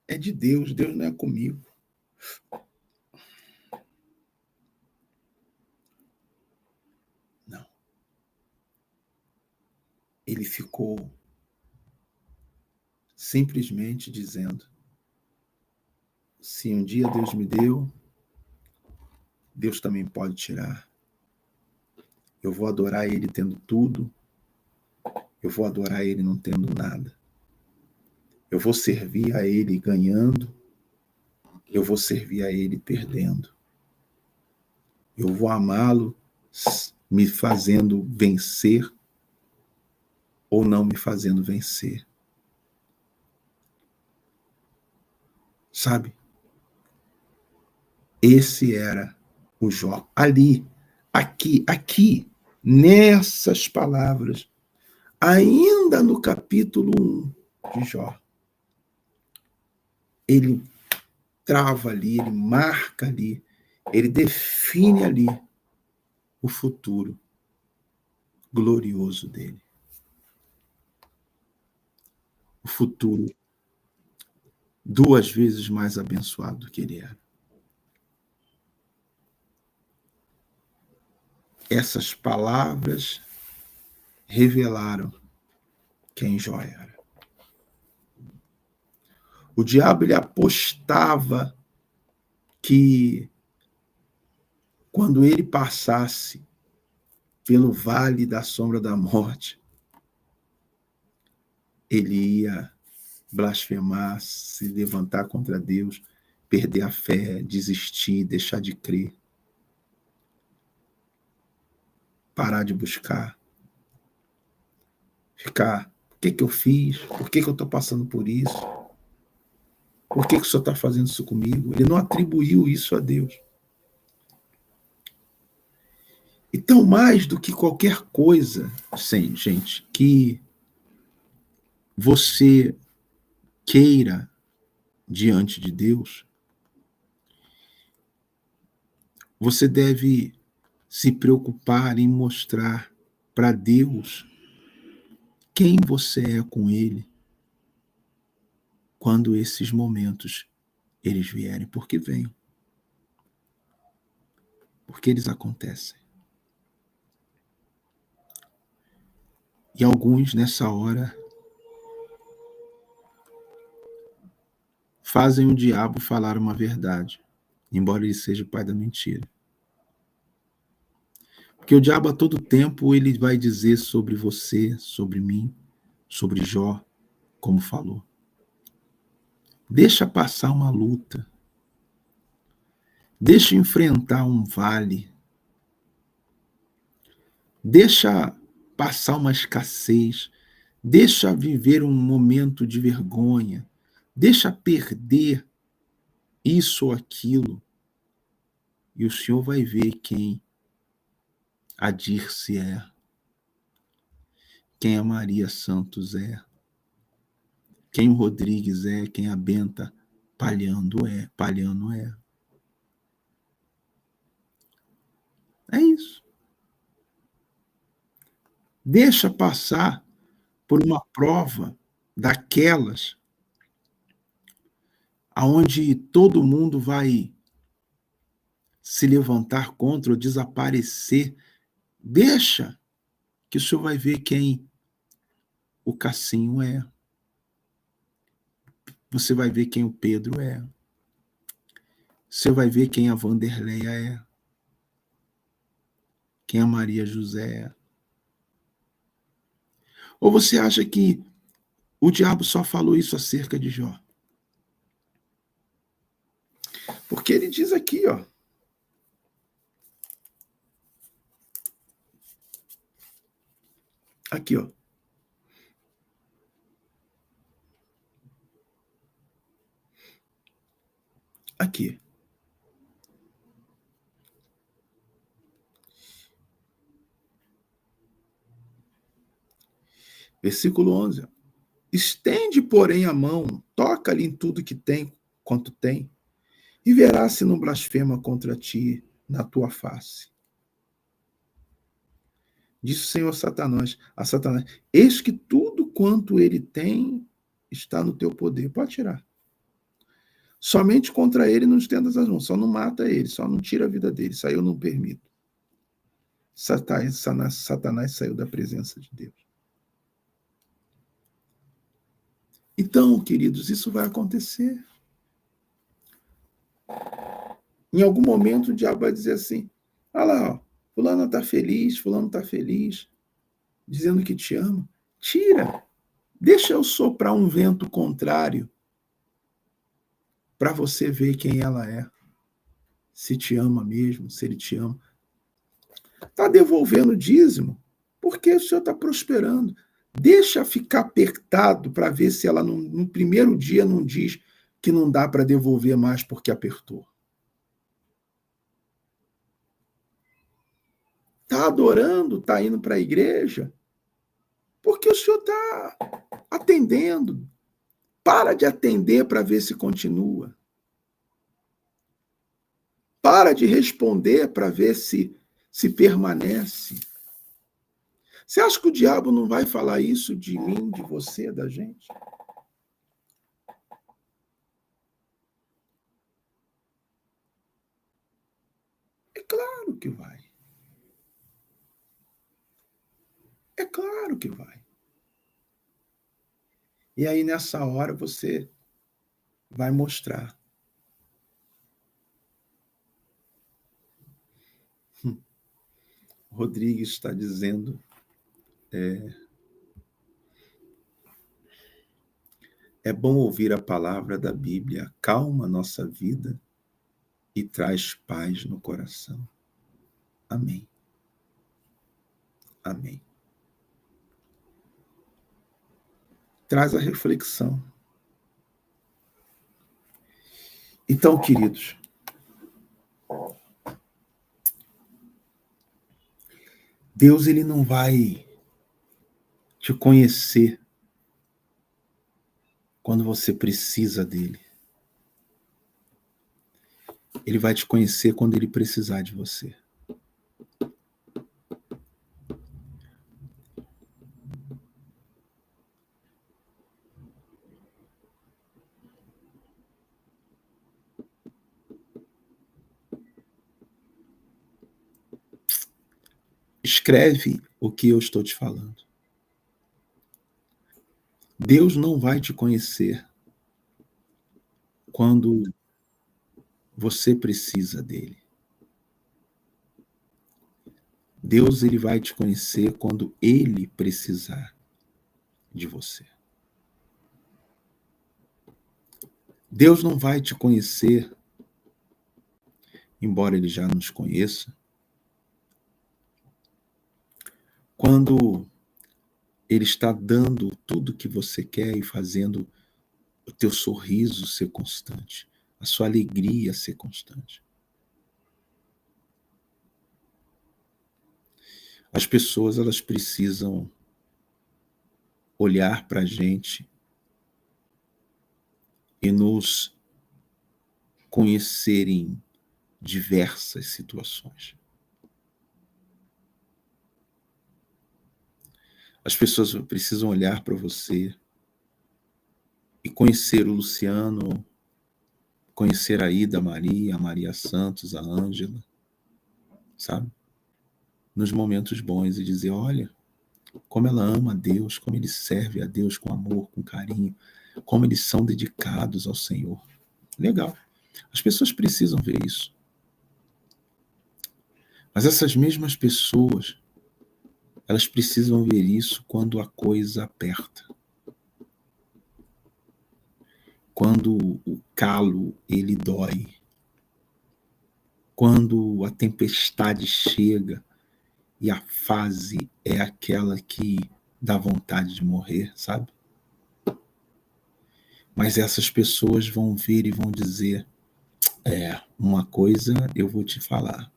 é de Deus, Deus não é comigo. Não. Ele ficou simplesmente dizendo: se um dia Deus me deu, Deus também pode tirar. Eu vou adorar Ele tendo tudo, eu vou adorar Ele não tendo nada. Eu vou servir a Ele ganhando, eu vou servir a Ele perdendo. Eu vou amá-lo me fazendo vencer ou não me fazendo vencer. Sabe? Esse era o Jó. Ali, aqui, nessas palavras, ainda no capítulo 1 de Jó, ele trava ali, ele marca ali, ele define ali o futuro glorioso dele. O futuro 2 vezes mais abençoado do que ele era. Essas palavras revelaram quem Jó era. O diabo ele apostava que quando ele passasse pelo vale da sombra da morte, ele ia blasfemar, se levantar contra Deus, perder a fé, desistir, deixar de crer, parar de buscar, ficar, o que eu fiz? Por que eu estou passando por isso? Por que o Senhor está fazendo isso comigo? Ele não atribuiu isso a Deus. Então, mais do que qualquer coisa, sim, gente, que você queira diante de Deus, você deve se preocupar em mostrar para Deus quem você é com Ele quando esses momentos eles vierem, porque vêm, porque eles acontecem. E alguns nessa hora fazem o diabo falar uma verdade, embora ele seja o pai da mentira. Porque o diabo a todo tempo ele vai dizer sobre você, sobre mim, sobre Jó, como falou. Deixa passar uma luta. Deixa enfrentar um vale. Deixa passar uma escassez. Deixa viver um momento de vergonha. Deixa perder isso ou aquilo. E o Senhor vai ver quem a Dirce é, quem a Maria Santos é, quem o Rodrigues é, quem a Benta Palhano é. É isso. Deixa passar por uma prova daquelas aonde todo mundo vai se levantar contra ou desaparecer. Deixa que o senhor vai ver quem o Cassinho é. Você vai ver quem o Pedro é. Você vai ver quem a Vanderleia é. quem amaria José? Ou você acha que o diabo só falou isso acerca de Jó? Porque ele diz aqui, ó. Aqui, ó. Aqui. Versículo 11. Estende, porém, a mão, toca-lhe em tudo que tem, quanto tem, e verás se não blasfema contra ti na tua face. Disse o Senhor a Satanás, eis que tudo quanto ele tem está no teu poder. Pode tirar. Somente contra ele não estendas as mãos, só não mata ele, só não tira a vida dele. Isso aí eu não permito. Satanás saiu da presença de Deus. Então, queridos, isso vai acontecer. Em algum momento o diabo vai dizer assim, olha lá, ó, fulano está feliz, fulano está feliz, dizendo que te ama. Tira, deixa eu soprar um vento contrário para você ver quem ela é. Se te ama mesmo, se ele te ama. Está devolvendo dízimo, porque o senhor está prosperando. Deixa ficar apertado para ver se ela no primeiro dia não diz que não dá para devolver mais porque apertou. Está adorando, está indo para a igreja, porque o senhor está atendendo. Para de atender para ver se continua. Para de responder para ver se permanece. Você acha que o diabo não vai falar isso de mim, de você, da gente? É claro que vai. É claro que vai. E aí, nessa hora, você vai mostrar. Rodrigues está dizendo, é bom ouvir a palavra da Bíblia, acalma a nossa vida e traz paz no coração. Amém. Amém. Traz a reflexão. Então, queridos, Deus ele não vai te conhecer quando você precisa dele. Ele vai te conhecer quando ele precisar de você. Escreve o que eu estou te falando. Deus não vai te conhecer quando você precisa dele. Deus ele vai te conhecer quando ele precisar de você. Deus não vai te conhecer, embora ele já nos conheça, quando ele está dando tudo que você quer e fazendo o teu sorriso ser constante, a sua alegria ser constante. As pessoas elas precisam olhar para a gente e nos conhecer em diversas situações. As pessoas precisam olhar para você e conhecer o Luciano, conhecer a Ida Maria, a Maria Santos, a Ângela, sabe? Nos momentos bons e dizer, olha, como ela ama a Deus, como ele serve a Deus com amor, com carinho, como eles são dedicados ao Senhor. Legal. As pessoas precisam ver isso. Mas essas mesmas pessoas, elas precisam ver isso quando a coisa aperta. Quando o calo, ele dói. Quando a tempestade chega e a fase é aquela que dá vontade de morrer, sabe? Mas essas pessoas vão ver e vão dizer, uma coisa eu vou te falar.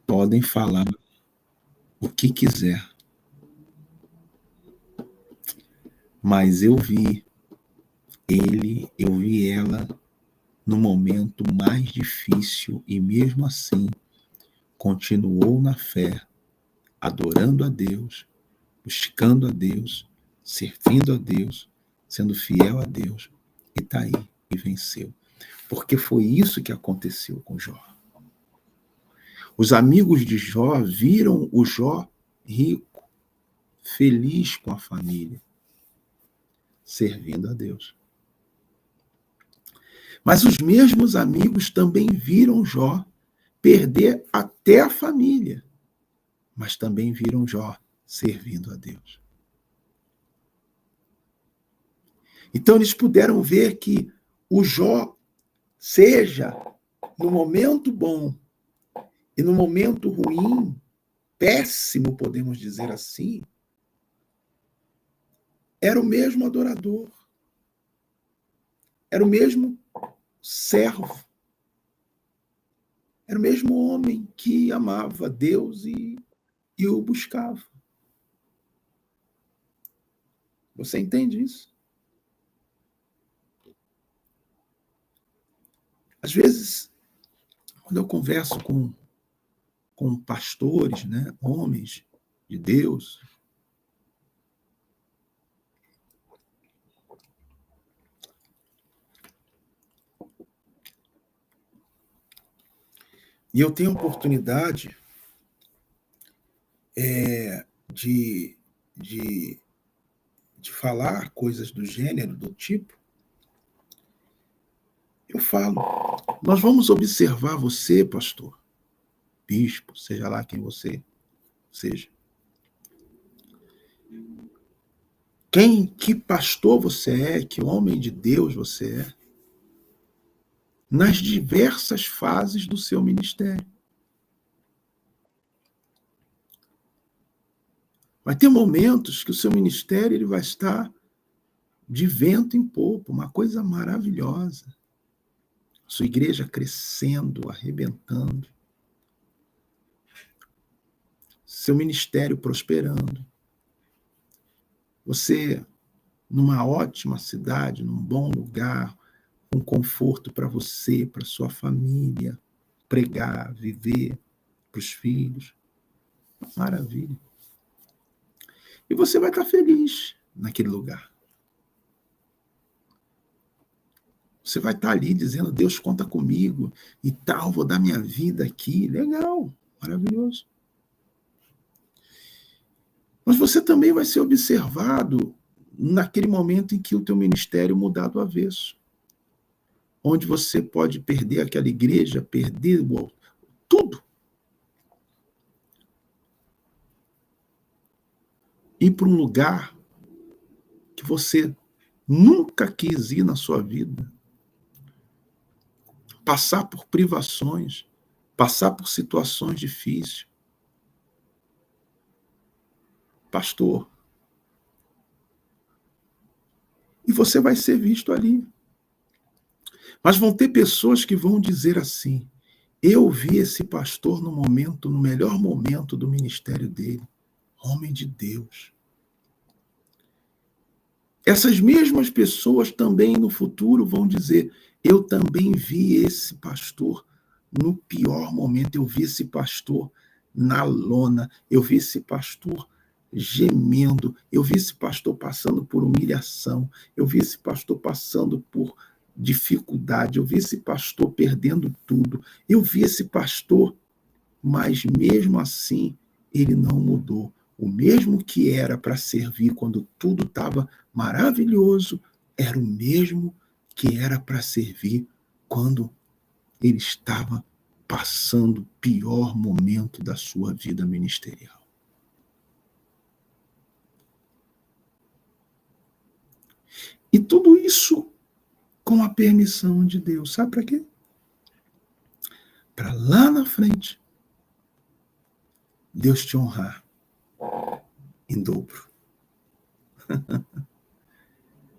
Podem falar o que quiser, mas eu vi ela no momento mais difícil e mesmo assim continuou na fé, adorando a Deus, buscando a Deus, servindo a Deus, sendo fiel a Deus, e está aí, e venceu. Porque foi isso que aconteceu com Jó. Os amigos de Jó viram o Jó rico, feliz com a família, servindo a Deus. Mas os mesmos amigos também viram Jó perder até a família, mas também viram Jó servindo a Deus. Então eles puderam ver que o Jó, seja no momento bom e no momento ruim, péssimo, podemos dizer assim, era o mesmo adorador, era o mesmo servo, era o mesmo homem que amava Deus e o buscava. Você entende isso? Às vezes, quando eu converso com pastores, né, homens de Deus, e eu tenho a oportunidade de, de, de falar coisas do gênero, do tipo, eu falo, nós vamos observar você, pastor, bispo, seja lá quem você seja. Que pastor você é, que homem de Deus você é, nas diversas fases do seu ministério. Vai ter momentos que o seu ministério ele vai estar de vento em popa, uma coisa maravilhosa. Sua igreja crescendo, arrebentando. Seu ministério prosperando. Você numa ótima cidade, num bom lugar, com conforto para você, para sua família, pregar, viver, para os filhos. Maravilha. E você vai estar feliz naquele lugar. Você vai estar ali dizendo, Deus conta comigo e tal, vou dar minha vida aqui. Legal, maravilhoso. Mas você também vai ser observado naquele momento em que o teu ministério mudar do avesso. Onde você pode perder aquela igreja, perder tudo. Ir para um lugar que você nunca quis ir na sua vida. Passar por privações, passar por situações difíceis. Pastor. E você vai ser visto ali. Mas vão ter pessoas que vão dizer assim, eu vi esse pastor no melhor momento do ministério dele. Homem de Deus. Essas mesmas pessoas também no futuro vão dizer, eu também vi esse pastor no pior momento, eu vi esse pastor na lona, eu vi esse pastor gemendo, eu vi esse pastor passando por humilhação, eu vi esse pastor passando por dificuldade, eu vi esse pastor perdendo tudo, eu vi esse pastor, mas mesmo assim ele não mudou. O mesmo que era para servir quando tudo estava maravilhoso, era o mesmo que era para servir quando ele estava passando o pior momento da sua vida ministerial. E tudo isso com a permissão de Deus. Sabe para quê? Para lá na frente, Deus te honrar em dobro.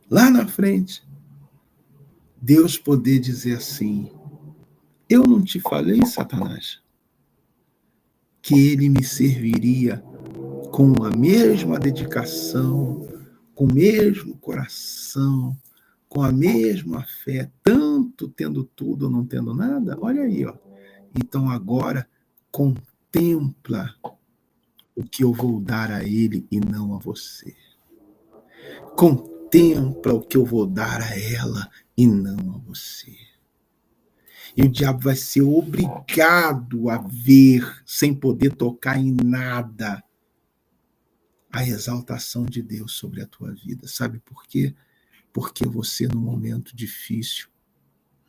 Lá na frente, Deus poder dizer assim: eu não te falei, Satanás, que ele me serviria com a mesma dedicação, com o mesmo coração, com a mesma fé, tanto tendo tudo ou não tendo nada? Olha aí, ó. Então agora contempla o que eu vou dar a ele e não a você. Contempla o que eu vou dar a ela e não a você. E o diabo vai ser obrigado a ver, sem poder tocar em nada, a exaltação de Deus sobre a tua vida. Sabe por quê? Porque você, no momento difícil,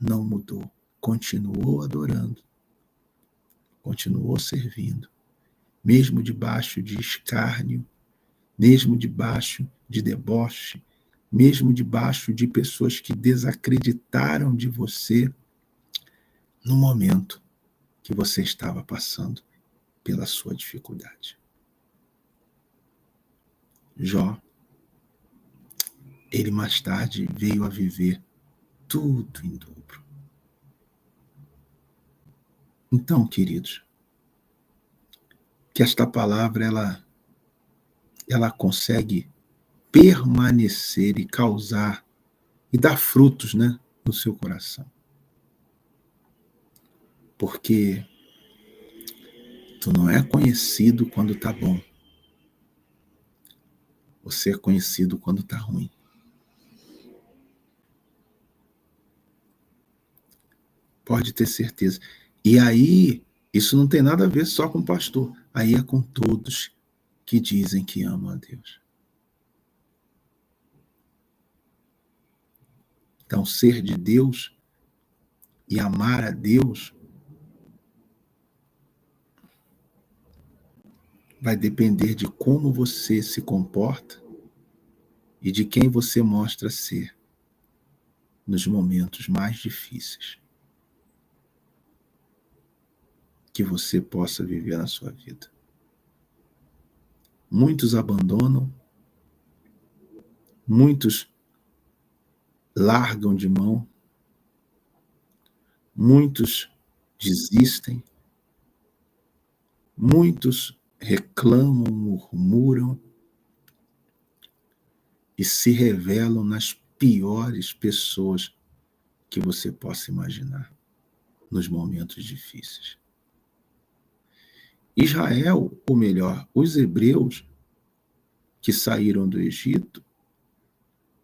não mudou. Continuou adorando. Continuou servindo. Mesmo debaixo de escárnio, mesmo debaixo de deboche, mesmo debaixo de pessoas que desacreditaram de você, no momento que você estava passando pela sua dificuldade. Jó, ele mais tarde veio a viver tudo em dobro. Então, queridos, que esta palavra ela consegue permanecer e causar e dar frutos, né, no seu coração. Porque tu não é conhecido quando tá bom. Você é conhecido quando tá ruim. Pode ter certeza. E aí, isso não tem nada a ver só com o pastor. Aí é com todos que dizem que amam a Deus. Então, ser de Deus e amar a Deus vai depender de como você se comporta e de quem você mostra ser nos momentos mais difíceis que você possa viver na sua vida. Muitos abandonam, muitos largam de mão, muitos desistem, muitos reclamam, murmuram e se revelam nas piores pessoas que você possa imaginar nos momentos difíceis. Israel, ou melhor, os hebreus que saíram do Egito,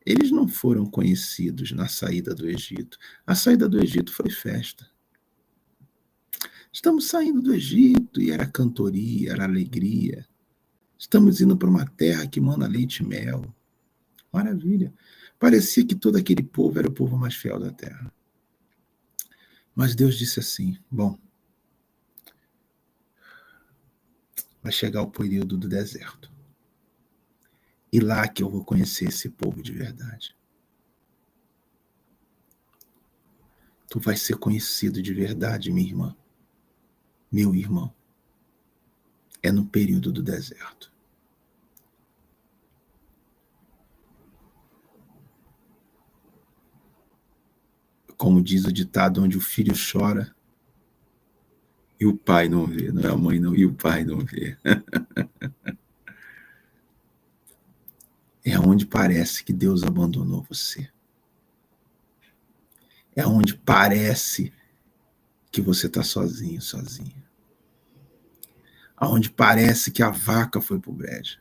eles não foram conhecidos na saída do Egito. A saída do Egito foi festa. Estamos saindo do Egito e era cantoria, era alegria. Estamos indo para uma terra que mana leite e mel. Maravilha. Parecia que todo aquele povo era o povo mais fiel da terra. Mas Deus disse assim: bom, vai chegar o período do deserto. E lá que eu vou conhecer esse povo de verdade. Tu vai ser conhecido de verdade, minha irmã, meu irmão. É no período do deserto. Como diz o ditado, onde o filho chora e o pai não vê. Não é a mãe não, e o pai não vê. É onde parece que Deus abandonou você. É onde parece que você está sozinho, sozinha. Aonde parece que a vaca foi pro brejo.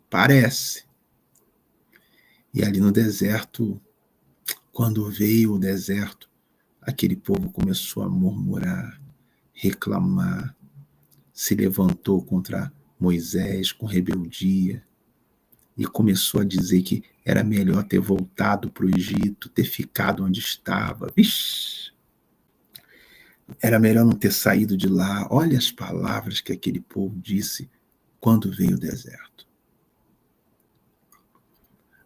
Parece. E ali no deserto, quando veio o deserto, aquele povo começou a murmurar, reclamar, se levantou contra Moisés com rebeldia e começou a dizer que era melhor ter voltado para o Egito, ter ficado onde estava. Vixe! Era melhor não ter saído de lá. Olha as palavras que aquele povo disse quando veio o deserto.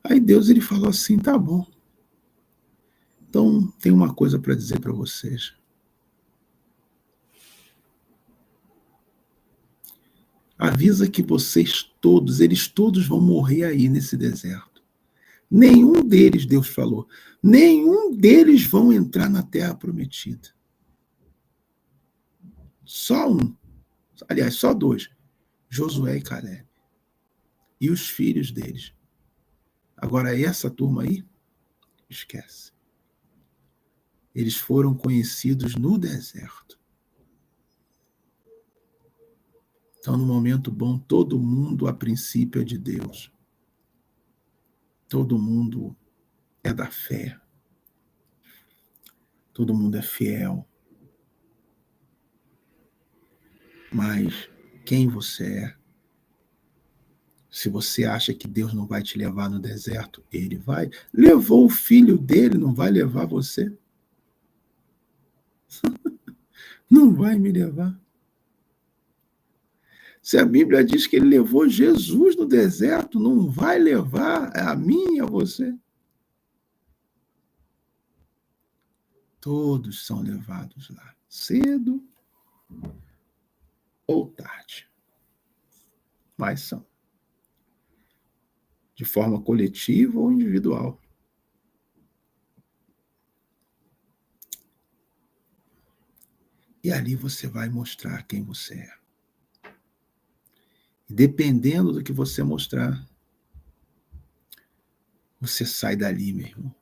Aí Deus ele falou assim: tá bom. Então tem uma coisa para dizer para vocês. Avisa que vocês todos, eles todos vão morrer aí nesse deserto. Nenhum deles, Deus falou, nenhum deles vão entrar na terra prometida. Só um. Aliás, só dois. Josué e Caleb. E os filhos deles. Agora, essa turma aí, esquece. Eles foram conhecidos no deserto. Então, no momento bom, todo mundo, a princípio, é de Deus. Todo mundo é da fé. Todo mundo é fiel. Mas quem você é? Se você acha que Deus não vai te levar no deserto, ele vai. Levou o filho dele, não vai levar você? Não vai me levar. Se a Bíblia diz que ele levou Jesus no deserto, não vai levar a mim e a você? Todos são levados lá, cedo ou tarde. Mas são. De forma coletiva ou individual. E ali você vai mostrar quem você é. E dependendo do que você mostrar, você sai dali, meu irmão,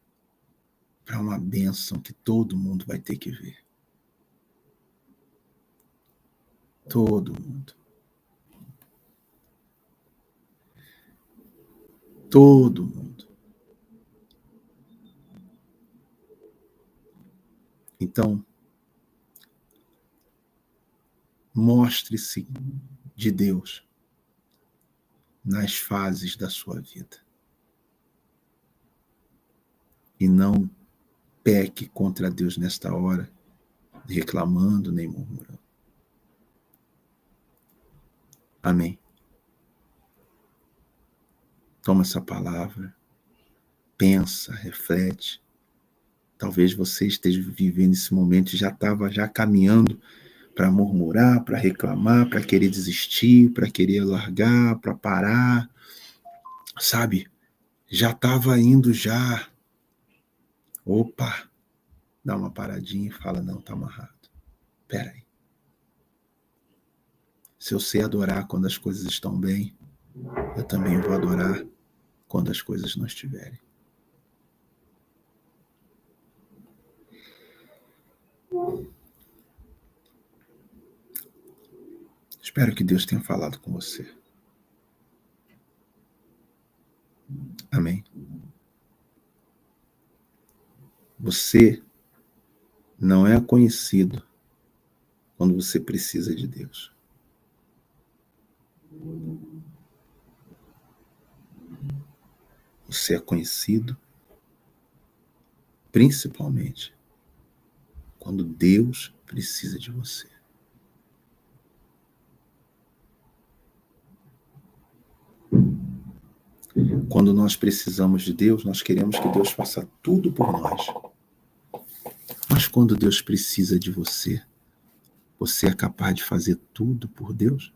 para uma bênção que todo mundo vai ter que ver. Todo mundo. Todo mundo. Então, mostre-se de Deus nas fases da sua vida. E não peque contra Deus nesta hora, reclamando nem murmurando. Amém. Toma essa palavra, pensa, reflete. Talvez você esteja vivendo esse momento e já estava caminhando para murmurar, para reclamar, para querer desistir, para querer largar, para parar. Sabe? Já estava indo já. Opa! Dá uma paradinha e fala, não, tá amarrado. Espera aí. Se eu sei adorar quando as coisas estão bem, eu também vou adorar quando as coisas não estiverem. Espero que Deus tenha falado com você. Amém. Você não é conhecido quando você precisa de Deus. Você é conhecido principalmente quando Deus precisa de você. Quando nós precisamos de Deus, nós queremos que Deus faça tudo por nós. Mas quando Deus precisa de você, você é capaz de fazer tudo por Deus?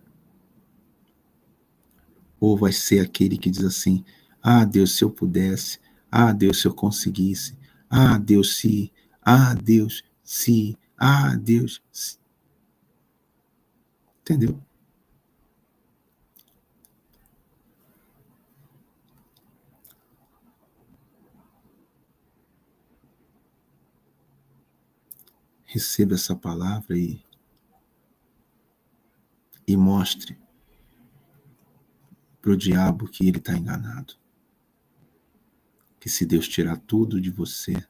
Ou vai ser aquele que diz assim, ah, Deus, se eu pudesse, ah, Deus, se eu conseguisse, ah, Deus, se, ah, Deus, se, ah, Deus, se. Entendeu? Receba essa palavra e mostre para o diabo que ele está enganado. Que se Deus tirar tudo de você,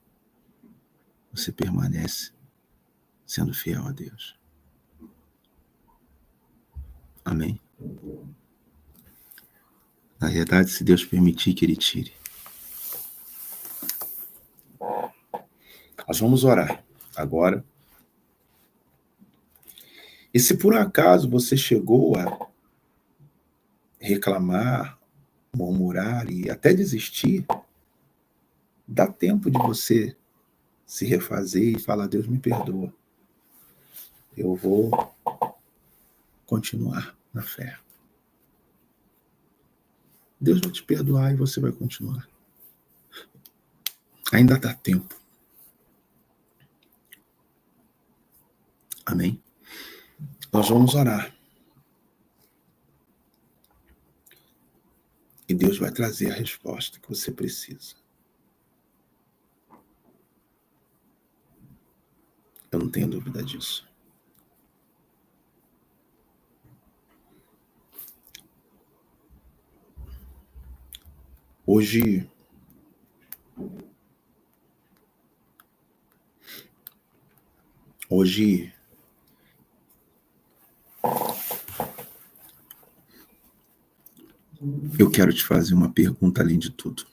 você permanece sendo fiel a Deus. Amém? Na verdade, se Deus permitir que ele tire. Nós vamos orar agora. E se por acaso você chegou a reclamar, murmurar e até desistir, dá tempo de você se refazer e falar: Deus me perdoa, eu vou continuar na fé. Deus vai te perdoar e você vai continuar. Ainda dá tempo. Amém? Nós vamos orar. E Deus vai trazer a resposta que você precisa. Eu não tenho dúvida disso. Hoje eu quero te fazer uma pergunta além de tudo.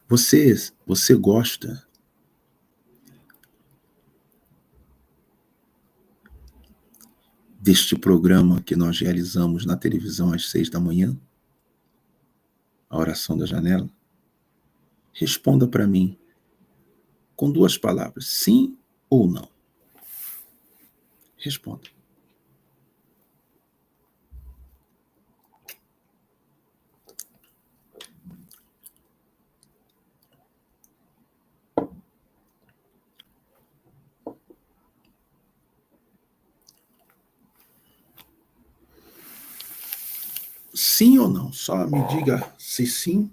Você gosta deste programa que nós realizamos na televisão às 6 da manhã? A oração da janela? Responda para mim com 2 palavras, sim ou não. Responda. Sim ou não? Só me diga se sim,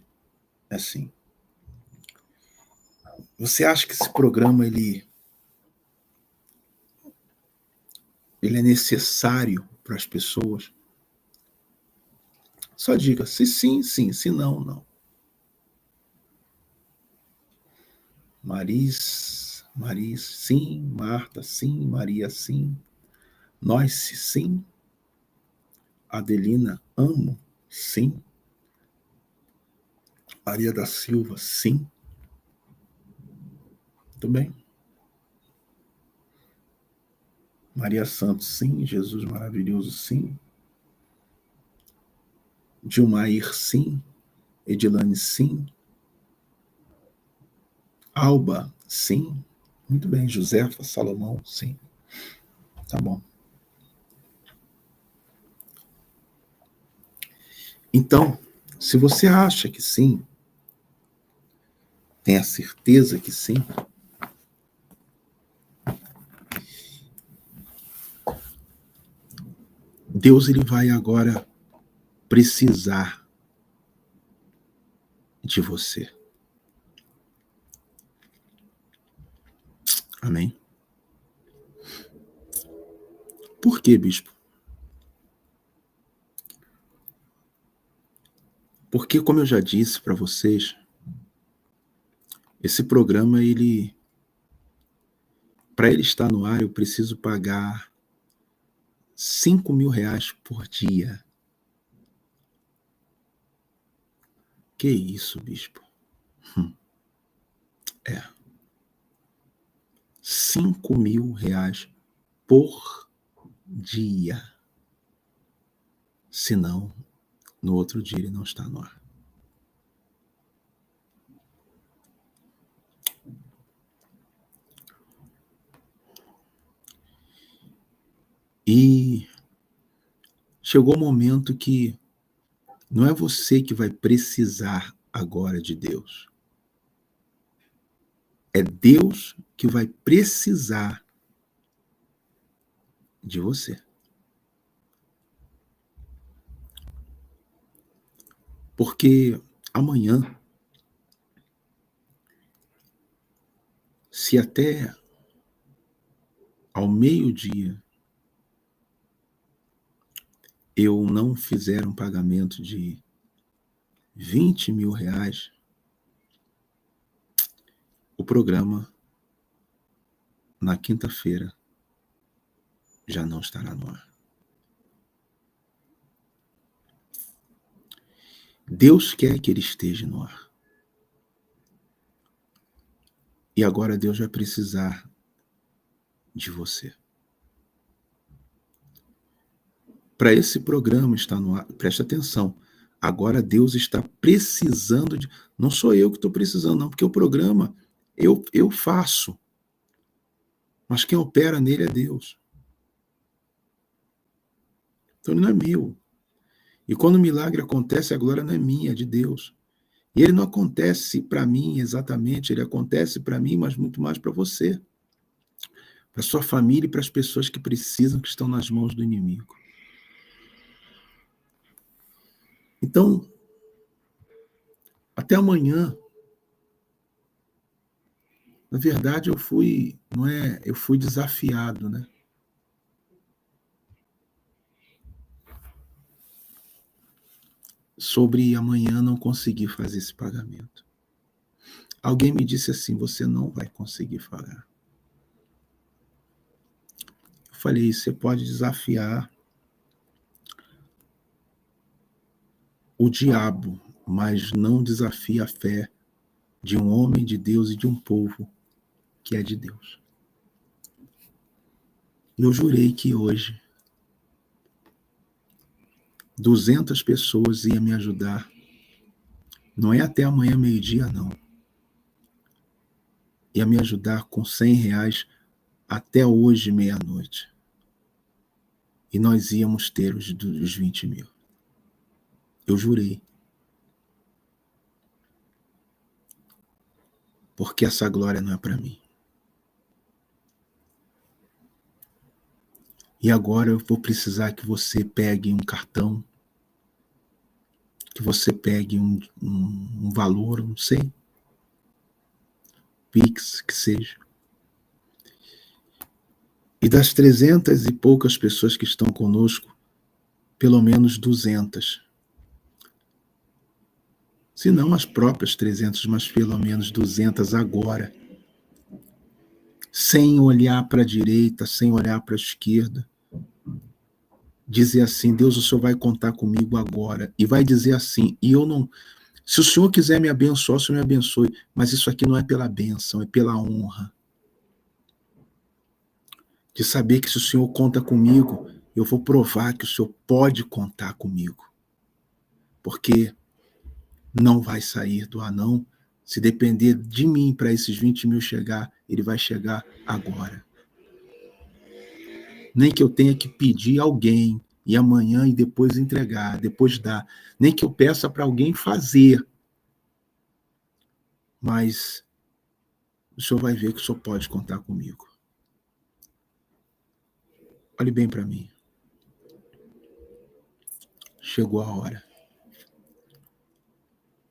é sim. Você acha que esse programa ele é necessário para as pessoas? Só diga se sim, sim, se não, não. Maris, sim. Marta, sim. Maria, sim. Nós, sim. Adelina, amo, sim. Maria da Silva, sim. Tudo bem? Maria Santos, sim. Jesus maravilhoso, sim. Dilmair, sim. Edilane, sim. Alba, sim. Muito bem. Josefa, Salomão, sim. Tá bom. Então, se você acha que sim, tenha certeza que sim, Deus ele vai agora precisar de você. Amém? Por quê, bispo? Porque, como eu já disse para vocês, esse programa, para ele estar no ar, eu preciso pagar R$ 5.000 por dia. Que isso, bispo? É. R$ 5.000 por dia. Senão, no outro dia ele não está no ar. E chegou o momento que não é você que vai precisar agora de Deus. É Deus que vai precisar de você. Porque amanhã, se até ao meio-dia eu não fizer um pagamento de R$ 20.000, o programa, na quinta-feira, já não estará no ar. Deus quer que ele esteja no ar. E agora Deus vai precisar de você. Para esse programa estar no ar, preste atenção, agora Deus está precisando de... Não sou eu que estou precisando, não, porque o programa eu faço, mas quem opera nele é Deus. Então ele não é meu. E quando o milagre acontece, a glória não é minha, é de Deus. E ele não acontece para mim exatamente, ele acontece para mim, mas muito mais para você, para sua família e para as pessoas que precisam, que estão nas mãos do inimigo. Então, até amanhã. Na verdade, eu fui desafiado, né? Sobre amanhã não conseguir fazer esse pagamento. Alguém me disse assim: você não vai conseguir pagar. Eu falei: você pode desafiar o diabo, mas não desafia a fé de um homem de Deus e de um povo que é de Deus. Eu jurei que hoje 200 pessoas iam me ajudar. Não é até amanhã meio-dia, não. Ia me ajudar com R$100 até hoje, meia-noite. E nós íamos ter os 20 mil. Eu jurei. Porque essa glória não é para mim. E agora eu vou precisar que você pegue um cartão, que você pegue um valor, não sei, Pix, que seja. E das 300 e poucas pessoas que estão conosco, pelo menos 200. Se não as próprias 300, mas pelo menos 200 agora. Sem olhar para a direita, sem olhar para a esquerda. Dizer assim: Deus, o Senhor vai contar comigo agora. E vai dizer assim: e eu não... Se o Senhor quiser me abençoar, o Senhor me abençoe. Mas isso aqui não é pela bênção, é pela honra. De saber que se o Senhor conta comigo, eu vou provar que o Senhor pode contar comigo. Porque não vai sair do anão. Se depender de mim para esses 20 mil chegar, ele vai chegar agora. Nem que eu tenha que pedir alguém, e amanhã e depois entregar, depois dar. Nem que eu peça para alguém fazer. Mas o Senhor vai ver que o Senhor pode contar comigo. Olhe bem para mim. Chegou a hora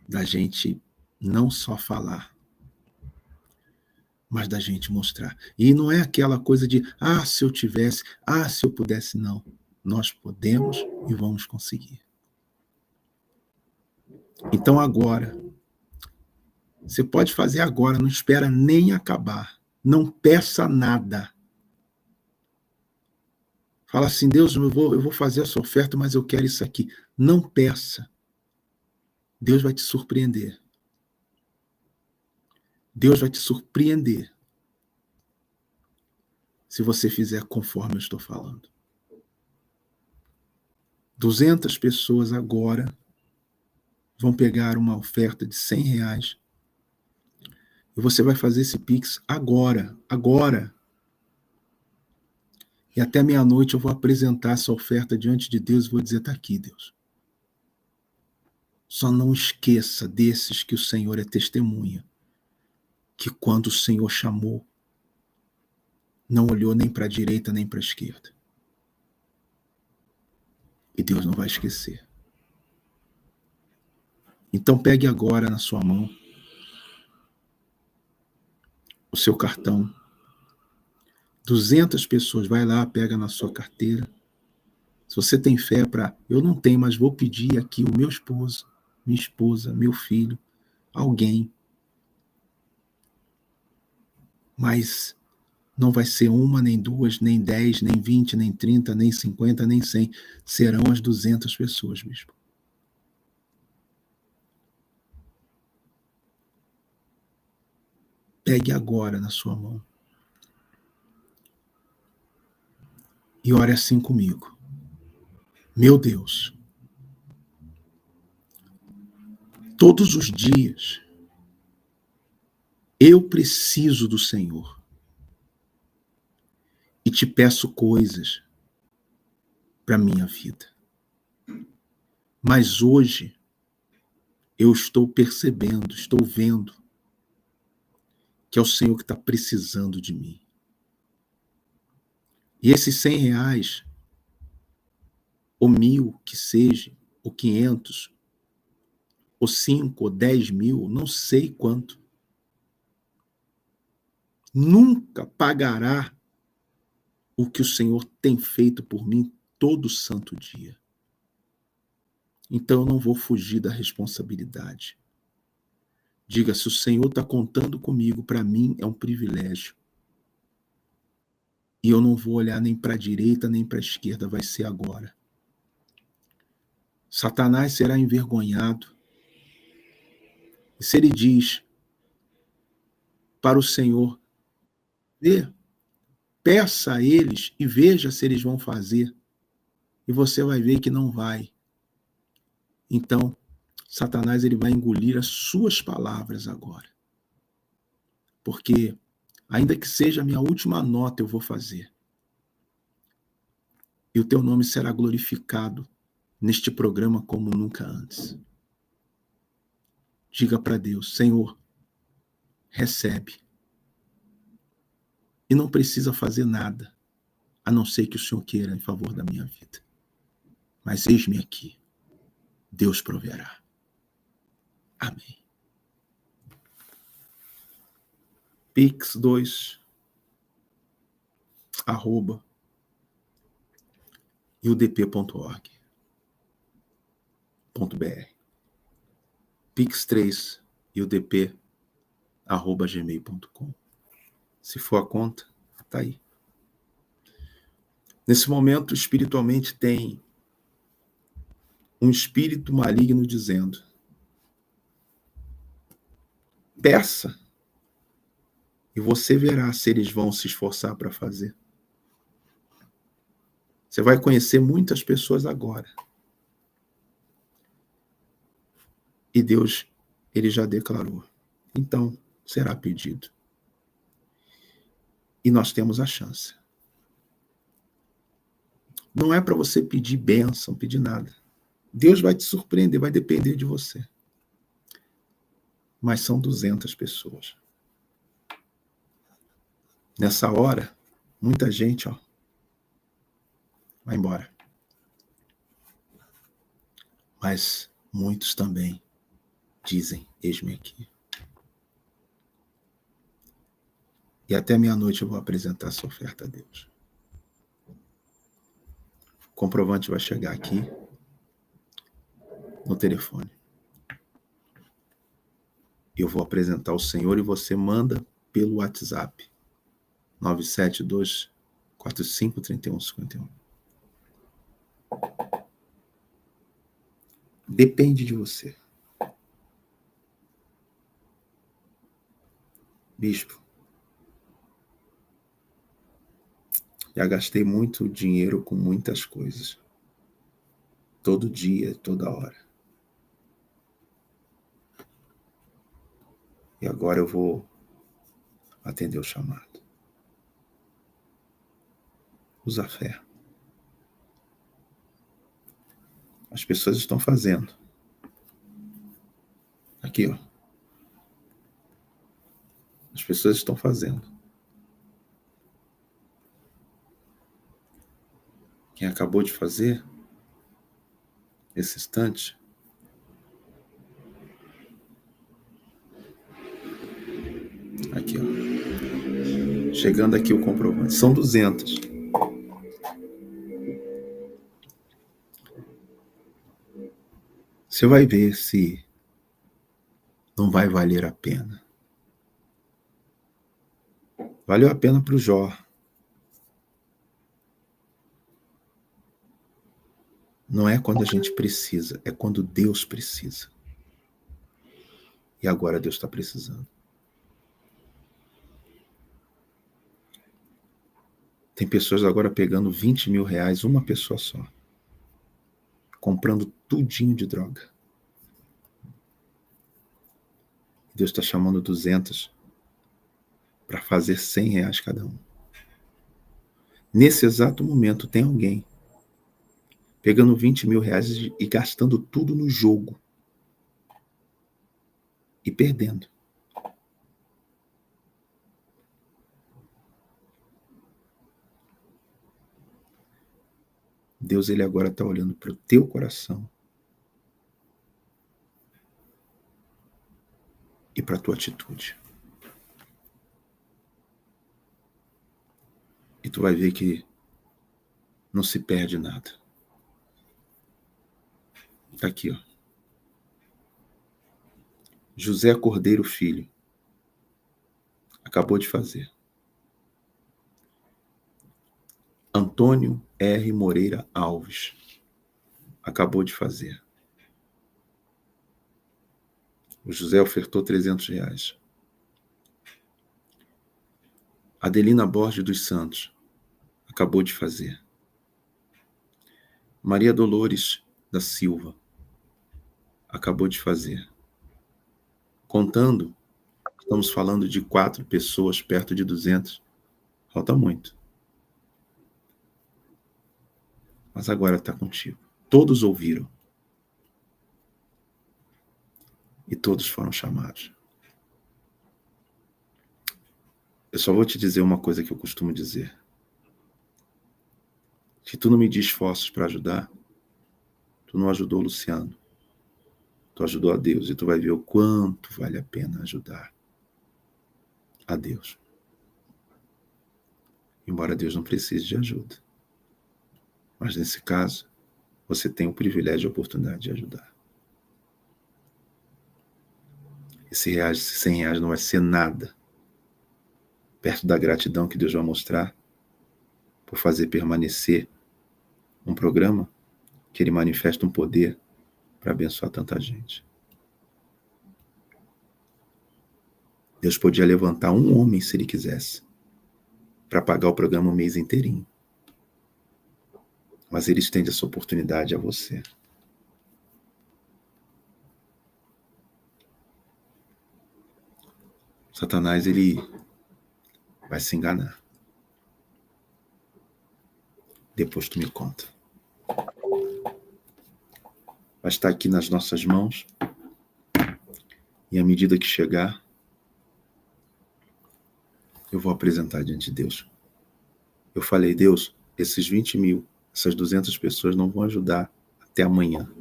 da gente não só falar, mas da gente mostrar. E não é aquela coisa de, se eu tivesse, se eu pudesse, não. Nós podemos e vamos conseguir. Então agora, você pode fazer agora, não espera nem acabar. Não peça nada. Fala assim: Deus, eu vou fazer essa oferta, mas eu quero isso aqui. Não peça. Deus vai te surpreender. Deus vai te surpreender se você fizer conforme eu estou falando. 200 pessoas agora vão pegar uma oferta de R$100 e você vai fazer esse Pix agora. E até meia-noite eu vou apresentar essa oferta diante de Deus e vou dizer: está aqui, Deus. Só não esqueça desses que o Senhor é testemunha, que quando o Senhor chamou, não olhou nem para a direita nem para a esquerda. E Deus não vai esquecer. Então pegue agora na sua mão o seu cartão. 200 pessoas, vai lá, pega na sua carteira. Se você tem fé para... Eu não tenho, mas vou pedir aqui o meu esposo, minha esposa, meu filho, alguém. Mas não vai ser uma, nem duas, nem 10, nem 20, nem 30, nem 50, nem 100. Serão as 200 pessoas, bispo. Pegue agora na sua mão e ore assim comigo. Meu Deus, todos os dias eu preciso do Senhor e te peço coisas para minha vida. Mas hoje eu estou percebendo, estou vendo que é o Senhor que está precisando de mim. E esses R$100, ou 1.000 que seja, ou 500, ou 5, ou 10 mil, não sei quanto, nunca pagará o que o Senhor tem feito por mim todo santo dia. Então eu não vou fugir da responsabilidade. Diga, se o Senhor está contando comigo, para mim é um privilégio. E eu não vou olhar nem para a direita, nem para a esquerda, vai ser agora. Satanás será envergonhado. E se ele diz para o Senhor, peça a eles e veja se eles vão fazer. E você vai ver que não vai. Então, Satanás ele vai engolir as suas palavras agora. Porque, ainda que seja a minha última nota, eu vou fazer. E o teu nome será glorificado neste programa como nunca antes. Diga para Deus, Senhor, recebe. E não precisa fazer nada, a não ser que o Senhor queira em favor da minha vida. Mas eis-me aqui. Deus proverá. Amém. Pix2 @ iudp.org.br Pix3 iudp@gmail.com. Se for a conta, tá aí. Nesse momento, espiritualmente, tem um espírito maligno dizendo: peça, e você verá se eles vão se esforçar para fazer. Você vai conhecer muitas pessoas agora. E Deus, ele já declarou. Então, será pedido. E nós temos a chance. Não é para você pedir bênção, pedir nada. Deus vai te surpreender, vai depender de você. Mas são 200 pessoas. Nessa hora, muita gente, vai embora. Mas muitos também dizem, eis-me aqui. E até meia-noite eu vou apresentar essa oferta a Deus. O comprovante vai chegar aqui no telefone. Eu vou apresentar ao Senhor e você manda pelo WhatsApp. 972-45-3151. Depende de você. Bispo, já gastei muito dinheiro com muitas coisas. Todo dia, toda hora. E agora eu vou atender o chamado. Usa a fé. As pessoas estão fazendo. Aqui, As pessoas estão fazendo. Quem acabou de fazer, esse instante, aqui, chegando aqui o comprovante. São 200. Você vai ver se não vai valer a pena. Valeu a pena para o Jó. Não é quando a gente precisa, é quando Deus precisa. E agora Deus está precisando. Tem pessoas agora pegando 20 mil reais, uma pessoa só, comprando tudinho de droga. Deus está chamando 200 para fazer 100 reais cada um. Nesse exato momento tem alguém pegando 20 mil reais e gastando tudo no jogo e perdendo. Deus, ele agora está olhando para o teu coração e para a tua atitude. E tu vai ver que não se perde nada. Está aqui, ó. José Cordeiro Filho acabou de fazer. Antônio R. Moreira Alves acabou de fazer. O José ofertou 300 reais. Adelina Borges dos Santos acabou de fazer. Maria Dolores da Silva acabou de fazer. Contando, estamos falando de 4 pessoas perto de 200. Falta muito. Mas agora está contigo. Todos ouviram. E todos foram chamados. Eu só vou te dizer uma coisa que eu costumo dizer. Se tu não medir esforços para ajudar, tu não ajudou o Luciano. Tu ajudou a Deus. E tu vai ver o quanto vale a pena ajudar a Deus. Embora Deus não precise de ajuda. Mas nesse caso, você tem o privilégio e a oportunidade de ajudar. Esse 100 reais não vai ser nada perto da gratidão que Deus vai mostrar por fazer permanecer um programa que ele manifesta um poder para abençoar tanta gente. Deus podia levantar um homem, se ele quisesse, para pagar o programa um mês inteirinho. Mas ele estende essa oportunidade a você. Satanás, ele vai se enganar. Depois tu me conta. Vai estar aqui nas nossas mãos. E à medida que chegar, eu vou apresentar diante de Deus. Eu falei, Deus, esses 20 mil, essas 200 pessoas não vão ajudar até amanhã.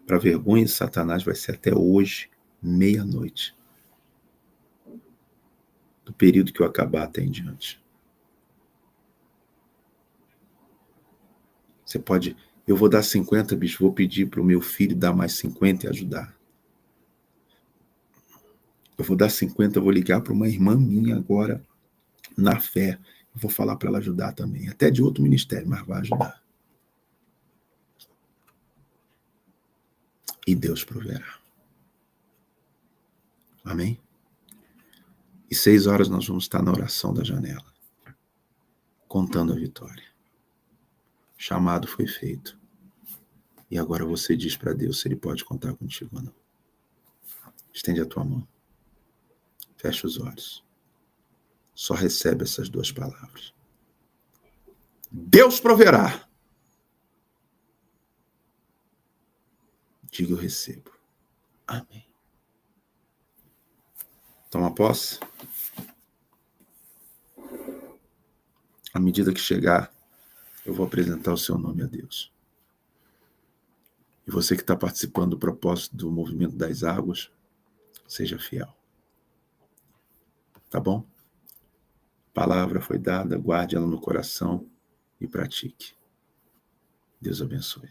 Para vergonha de Satanás vai ser até hoje, meia-noite. Do período que eu acabar até em diante. Você pode, eu vou dar 50, bicho, vou pedir para o meu filho dar mais 50 e ajudar. Eu vou dar 50, eu vou ligar para uma irmã minha agora, na fé. Eu vou falar para ela ajudar também. Até de outro ministério, mas vai ajudar. E Deus proverá. Amém? E 6 horas nós vamos estar na oração da janela. Contando a vitória. O chamado foi feito. E agora você diz para Deus se Ele pode contar contigo ou não. Estende a tua mão. Fecha os olhos. Só recebe essas 2 palavras. Deus proverá. Diga eu recebo. Amém. Toma posse. À medida que chegar, eu vou apresentar o seu nome a Deus. E você que está participando do propósito do movimento das águas, seja fiel. Tá bom? A palavra foi dada, guarde ela no coração e pratique. Deus abençoe.